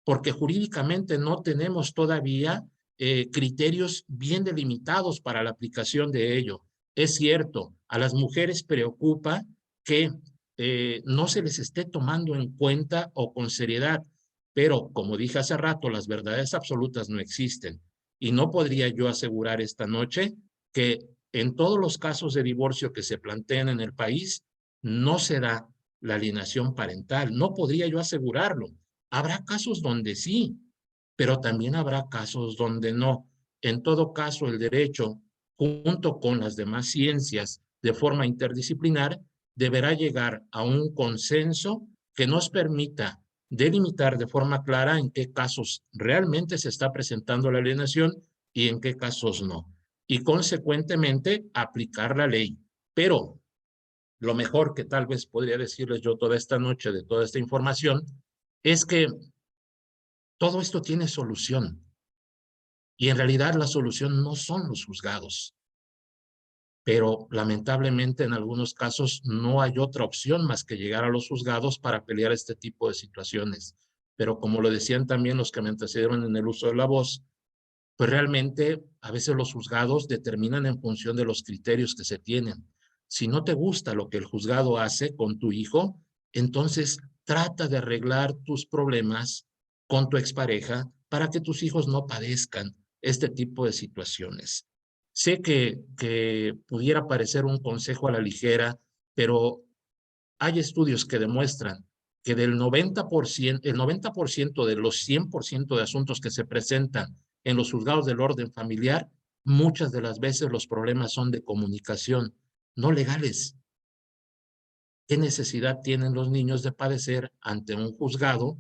porque jurídicamente no tenemos todavía criterios bien delimitados para la aplicación de ello. Es cierto, a las mujeres preocupa que no se les esté tomando en cuenta o con seriedad, pero como dije hace rato, las verdades absolutas no existen. Y no podría yo asegurar esta noche que en todos los casos de divorcio que se plantean en el país, no se da la alienación parental. No podría yo asegurarlo. Habrá casos donde sí, pero también habrá casos donde no. En todo caso, el derecho, junto con las demás ciencias, de forma interdisciplinar, deberá llegar a un consenso que nos permita delimitar de forma clara en qué casos realmente se está presentando la alienación y en qué casos no. Y consecuentemente aplicar la ley. Pero lo mejor que tal vez podría decirles yo toda esta noche de toda esta información es que todo esto tiene solución. Y en realidad la solución no son los juzgados. Pero lamentablemente en algunos casos no hay otra opción más que llegar a los juzgados para pelear este tipo de situaciones. Pero como lo decían también los que me antecedieron en el uso de la voz, pues realmente a veces los juzgados determinan en función de los criterios que se tienen. Si no te gusta lo que el juzgado hace con tu hijo, entonces trata de arreglar tus problemas con tu expareja para que tus hijos no padezcan este tipo de situaciones. Sé que pudiera parecer un consejo a la ligera, pero hay estudios que demuestran que del 90%, el 90% de los 100% de asuntos que se presentan en los juzgados del orden familiar, muchas de las veces los problemas son de comunicación, no legales. ¿Qué necesidad tienen los niños de padecer ante un juzgado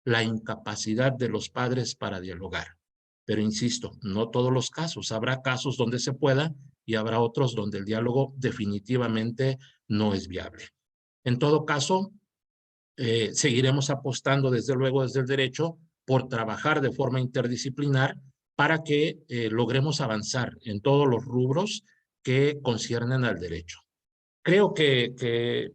la incapacidad de los padres para dialogar? Pero insisto, no todos los casos. Habrá casos donde se pueda y habrá otros donde el diálogo definitivamente no es viable. En todo caso, seguiremos apostando desde luego desde el derecho por trabajar de forma interdisciplinar para que logremos avanzar en todos los rubros que conciernen al derecho. Creo que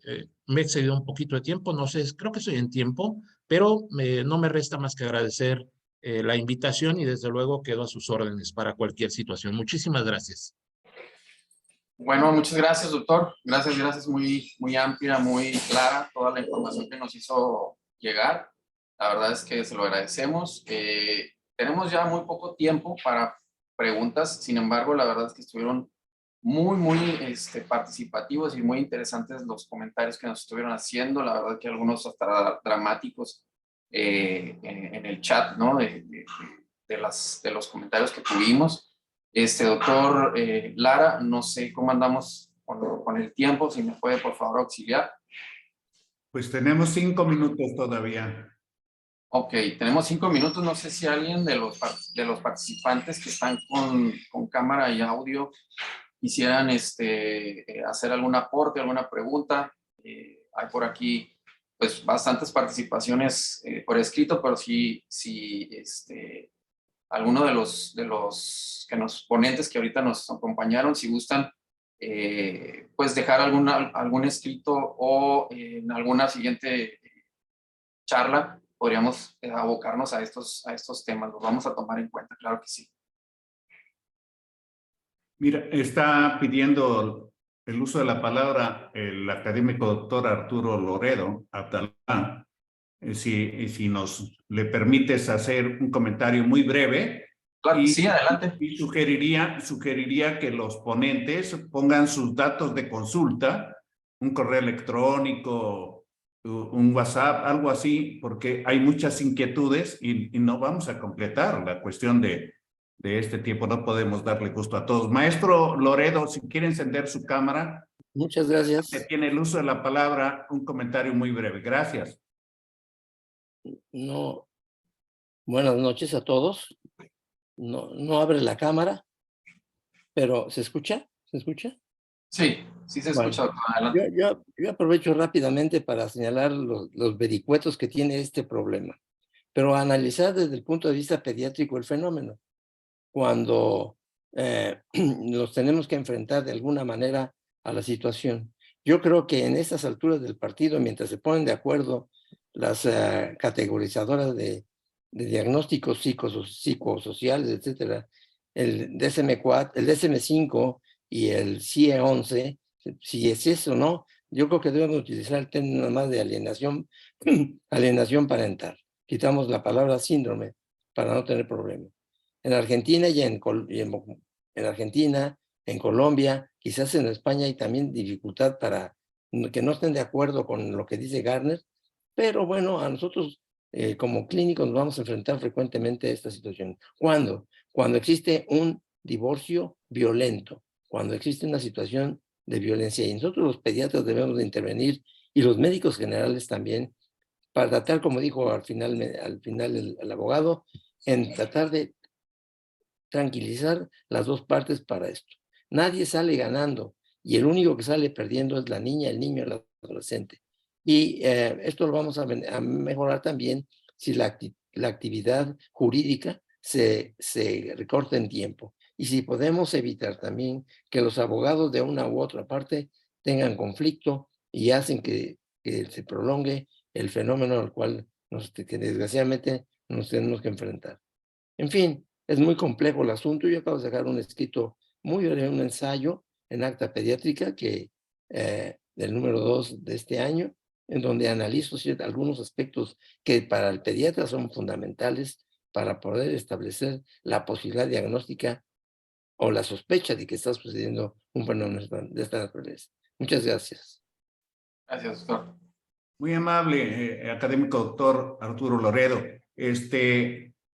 me he excedido un poquito de tiempo, no sé, creo que estoy en tiempo, pero no me resta más que agradecer la invitación y desde luego quedo a sus órdenes para cualquier situación. Muchísimas gracias. Bueno, muchas gracias, doctor. Gracias, muy amplia, muy clara toda la información que nos hizo llegar. La verdad es que se lo agradecemos. Tenemos ya muy poco tiempo para preguntas, sin embargo, la verdad es que estuvieron muy participativos y muy interesantes los comentarios que nos estuvieron haciendo. La verdad que algunos hasta dramáticos en el chat, ¿no? De los comentarios que tuvimos. Doctor Lara, no sé cómo andamos con el tiempo, si me puede por favor auxiliar. Pues tenemos 5 minutos todavía. Ok, tenemos 5 minutos, no sé si alguien de los participantes que están con cámara y audio quisieran hacer algún aporte, alguna pregunta. Hay por aquí pues bastantes participaciones por escrito, pero sí alguno de los ponentes que ahorita nos acompañaron, si gustan, pues dejar algún escrito o en alguna siguiente charla podríamos abocarnos a estos temas. Los vamos a tomar en cuenta, claro que sí. Mira, Está pidiendo el uso de la palabra el académico doctor Arturo Loredo Abdalá. Si nos le permites hacer un comentario muy breve. Claro, sí, adelante. Y sugeriría que los ponentes pongan sus datos de consulta, un correo electrónico, un WhatsApp, algo así, porque hay muchas inquietudes y no vamos a completar la cuestión de este tiempo. No podemos darle gusto a todos. Maestro Loredo, si quiere encender su cámara, Muchas gracias. tiene el uso de la palabra, un comentario muy breve. Gracias. No, buenas noches a todos. No abre la cámara, pero ¿se escucha? ¿Se escucha? Sí, sí se Bueno, escucha, doctor. Adelante. yo aprovecho rápidamente para señalar los vericuetos que tiene este problema, pero analizar desde el punto de vista pediátrico el fenómeno. Cuando nos tenemos que enfrentar de alguna manera a la situación. Yo creo que en estas alturas del partido, mientras se ponen de acuerdo las categorizadoras de diagnósticos psicosociales, etcétera, el DSM-4, el DSM-5 y el CIE-11, si es eso o no, yo creo que debemos utilizar el término más de alienación, alienación parental. Quitamos la palabra síndrome para no tener problemas. En Argentina en Argentina, en Colombia, quizás en España hay también dificultad para que no estén de acuerdo con lo que dice Gardner, pero bueno, a nosotros como clínicos nos vamos a enfrentar frecuentemente a esta situación. ¿Cuándo? Cuando existe un divorcio violento, cuando existe una situación de violencia, y nosotros los pediatras debemos de intervenir, y los médicos generales también, para tratar, como dijo al final el abogado, en tratar de tranquilizar las dos partes para esto. Nadie sale ganando y el único que sale perdiendo es la niña, el niño, el adolescente. Y esto lo vamos a mejorar también si la actividad jurídica se recorta en tiempo. Y si podemos evitar también que los abogados de una u otra parte tengan conflicto y hacen que se prolongue el fenómeno al cual que desgraciadamente nos tenemos que enfrentar. En fin, es muy complejo el asunto. Yo acabo de sacar un escrito muy breve, un ensayo en acta pediátrica del número 2 de este año, en donde analizo algunos aspectos que para el pediatra son fundamentales para poder establecer la posibilidad diagnóstica o la sospecha de que está sucediendo un fenómeno de esta naturaleza. Muchas gracias. Gracias, doctor. Muy amable, académico doctor Arturo Loredo.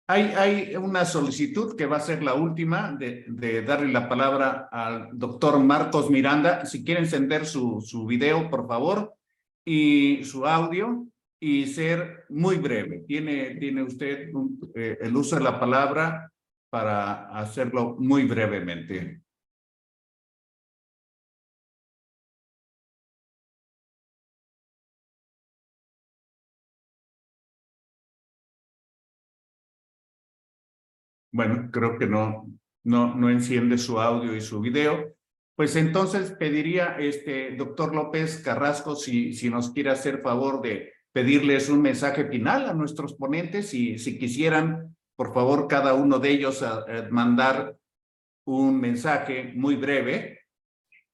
Hay una solicitud que va a ser la última de darle la palabra al doctor Marcos Miranda. Si quiere encender su video, por favor, y su audio, y ser muy breve. Tiene usted el uso de la palabra para hacerlo muy brevemente. Bueno, creo que no enciende su audio y su video. Pues entonces pediría, doctor López Carrasco, si nos quiere hacer favor de pedirles un mensaje final a nuestros ponentes y si quisieran, por favor, cada uno de ellos mandar un mensaje muy breve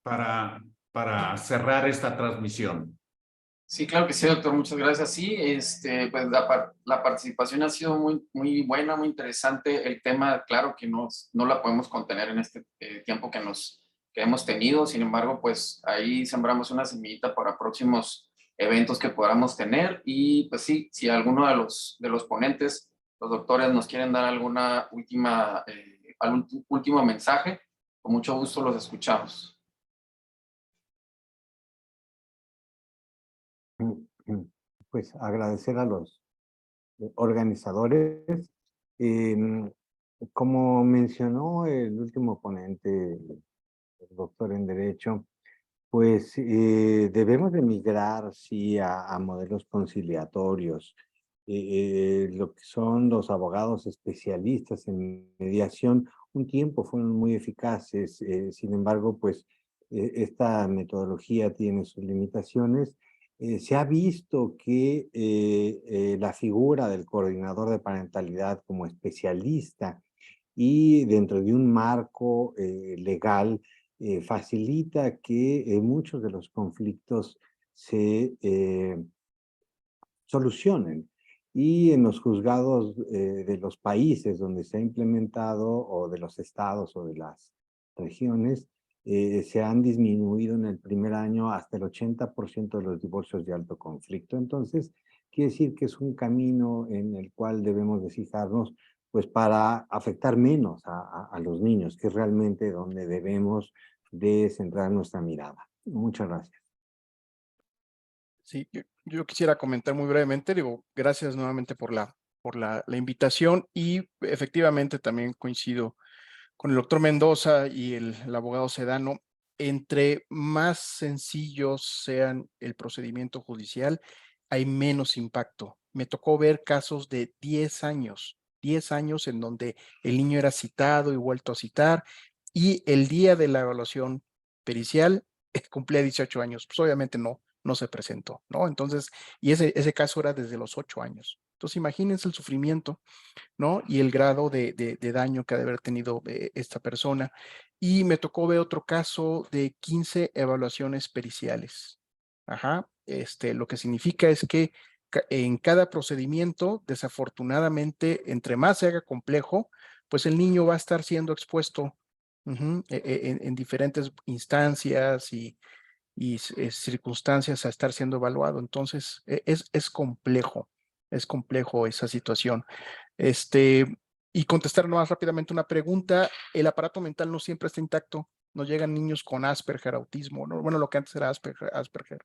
para cerrar esta transmisión. Sí, claro que sí, doctor, muchas gracias. Sí, pues la participación ha sido muy buena, muy interesante. El tema, claro que no la podemos contener en este tiempo que hemos tenido. Sin embargo, pues ahí sembramos una semillita para próximos eventos que podamos tener. Y pues sí, si alguno de los ponentes, los doctores, nos quieren dar alguna algún último mensaje, con mucho gusto los escuchamos. Pues agradecer a los organizadores. Como mencionó el último ponente, el doctor en Derecho, pues debemos de migrar, sí, a modelos conciliatorios. Lo que son los abogados especialistas en mediación, un tiempo fueron muy eficaces, sin embargo, pues esta metodología tiene sus limitaciones. Se ha visto que la figura del coordinador de parentalidad como especialista y dentro de un marco legal facilita que muchos de los conflictos se solucionen. Y en los juzgados de los países donde se ha implementado, o de los estados o de las regiones, se han disminuido en el primer año hasta el 80% de los divorcios de alto conflicto. Entonces, quiere decir que es un camino en el cual debemos de fijarnos, pues para afectar menos a los niños, que es realmente donde debemos de centrar nuestra mirada. Muchas gracias. Sí, yo quisiera comentar muy brevemente, digo, gracias nuevamente por la invitación y efectivamente también coincido con el doctor Mendoza y el abogado Sedano. Entre más sencillos sean el procedimiento judicial, hay menos impacto. Me tocó ver casos de 10 años en donde el niño era citado y vuelto a citar, y el día de la evaluación pericial cumplía 18 años. Pues obviamente no se presentó, ¿no? Entonces, y ese caso era desde los 8 años. Entonces, imagínense el sufrimiento, ¿no? Y el grado de daño que ha de haber tenido esta persona. Y me tocó ver otro caso de 15 evaluaciones periciales. Ajá. Lo que significa es que en cada procedimiento, desafortunadamente, entre más se haga complejo, pues el niño va a estar siendo expuesto en diferentes instancias y circunstancias a estar siendo evaluado. Entonces, es complejo esa situación. Y contestar más rápidamente una pregunta, el aparato mental no siempre está intacto. Nos llegan niños con Asperger, autismo, ¿no? Bueno, lo que antes era Asperger,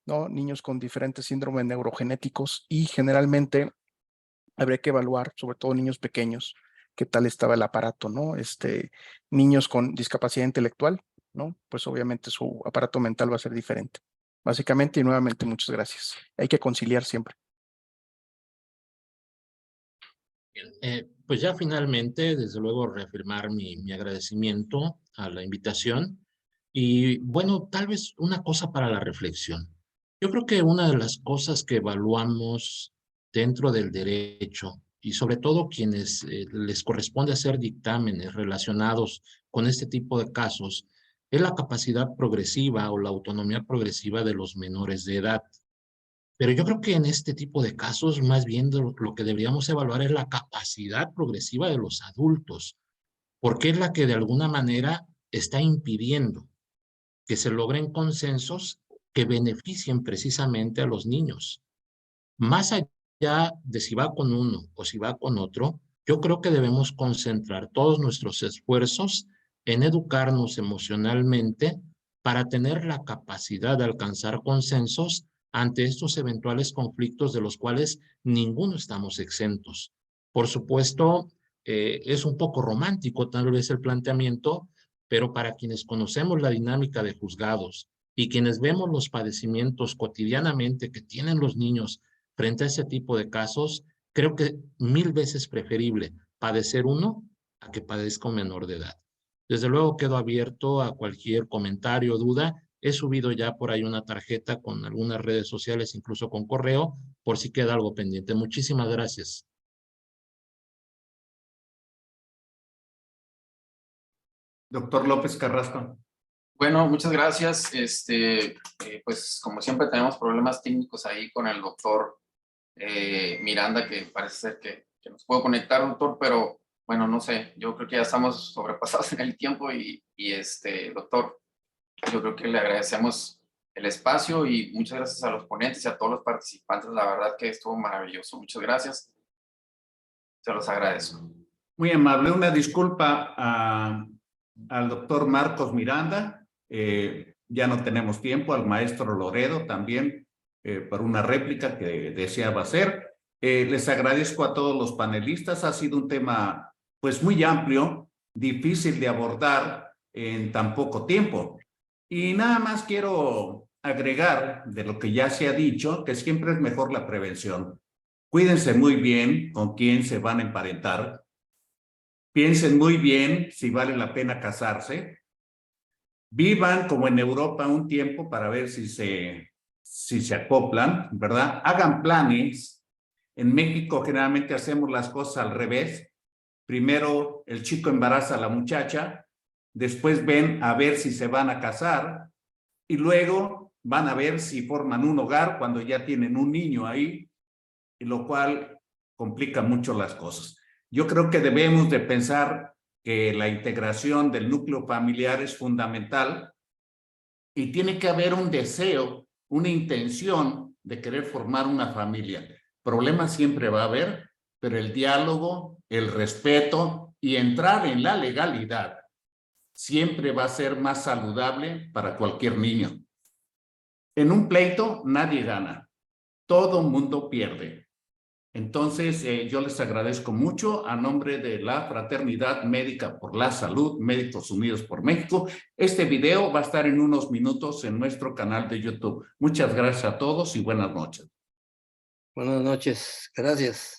¿no? Niños con diferentes síndromes neurogenéticos, y generalmente habría que evaluar, sobre todo niños pequeños, qué tal estaba el aparato, ¿no? Niños con discapacidad intelectual, ¿no? Pues obviamente su aparato mental va a ser diferente. Básicamente, y nuevamente, muchas gracias. Hay que conciliar siempre. Pues ya finalmente, desde luego, reafirmar mi agradecimiento a la invitación. Y bueno, tal vez una cosa para la reflexión. Yo creo que una de las cosas que evaluamos dentro del derecho, y sobre todo quienes les corresponde hacer dictámenes relacionados con este tipo de casos, es la capacidad progresiva o la autonomía progresiva de los menores de edad. Pero yo creo que en este tipo de casos, más bien lo que deberíamos evaluar es la capacidad progresiva de los adultos, porque es la que de alguna manera está impidiendo que se logren consensos que beneficien precisamente a los niños. Más allá de si va con uno o si va con otro, yo creo que debemos concentrar todos nuestros esfuerzos en educarnos emocionalmente para tener la capacidad de alcanzar consensos ante estos eventuales conflictos de los cuales ninguno estamos exentos. Por supuesto, es un poco romántico tal vez el planteamiento, pero para quienes conocemos la dinámica de juzgados y quienes vemos los padecimientos cotidianamente que tienen los niños frente a ese tipo de casos, creo que 1000 veces preferible padecer uno a que padezca un menor de edad. Desde luego quedo abierto a cualquier comentario o duda. He subido ya por ahí una tarjeta con algunas redes sociales, incluso con correo, por si queda algo pendiente. Muchísimas gracias. Doctor López Carrasco. Bueno, muchas gracias. Pues como siempre tenemos problemas técnicos ahí con el doctor Miranda, que parece ser que nos puedo conectar, doctor, pero bueno, no sé, yo creo que ya estamos sobrepasados en el tiempo y doctor, yo creo que le agradecemos el espacio y muchas gracias a los ponentes y a todos los participantes. La verdad que estuvo maravilloso. Muchas gracias. Se los agradezco. Muy amable. Una disculpa al doctor Marcos Miranda. Ya no tenemos tiempo. Al maestro Loredo también por una réplica que deseaba hacer. Les agradezco a todos los panelistas. Ha sido un tema pues muy amplio, difícil de abordar en tan poco tiempo. Y nada más quiero agregar de lo que ya se ha dicho, que siempre es mejor la prevención. Cuídense muy bien con quién se van a emparentar. Piensen muy bien si vale la pena casarse. Vivan como en Europa un tiempo para ver si se acoplan, ¿verdad? Hagan planes. En México generalmente hacemos las cosas al revés. Primero el chico embaraza a la muchacha, después ven a ver si se van a casar y luego van a ver si forman un hogar cuando ya tienen un niño ahí, y lo cual complica mucho las cosas. Yo creo que debemos de pensar que la integración del núcleo familiar es fundamental y tiene que haber un deseo, una intención de querer formar una familia. Problemas siempre va a haber, pero el diálogo, el respeto y entrar en la legalidad siempre va a ser más saludable para cualquier niño. En un pleito nadie gana, todo mundo pierde. Entonces, yo les agradezco mucho a nombre de la Fraternidad Médica por la Salud, Médicos Unidos por México. Este video va a estar en unos minutos en nuestro canal de YouTube. Muchas gracias a todos y buenas noches. Buenas noches, gracias.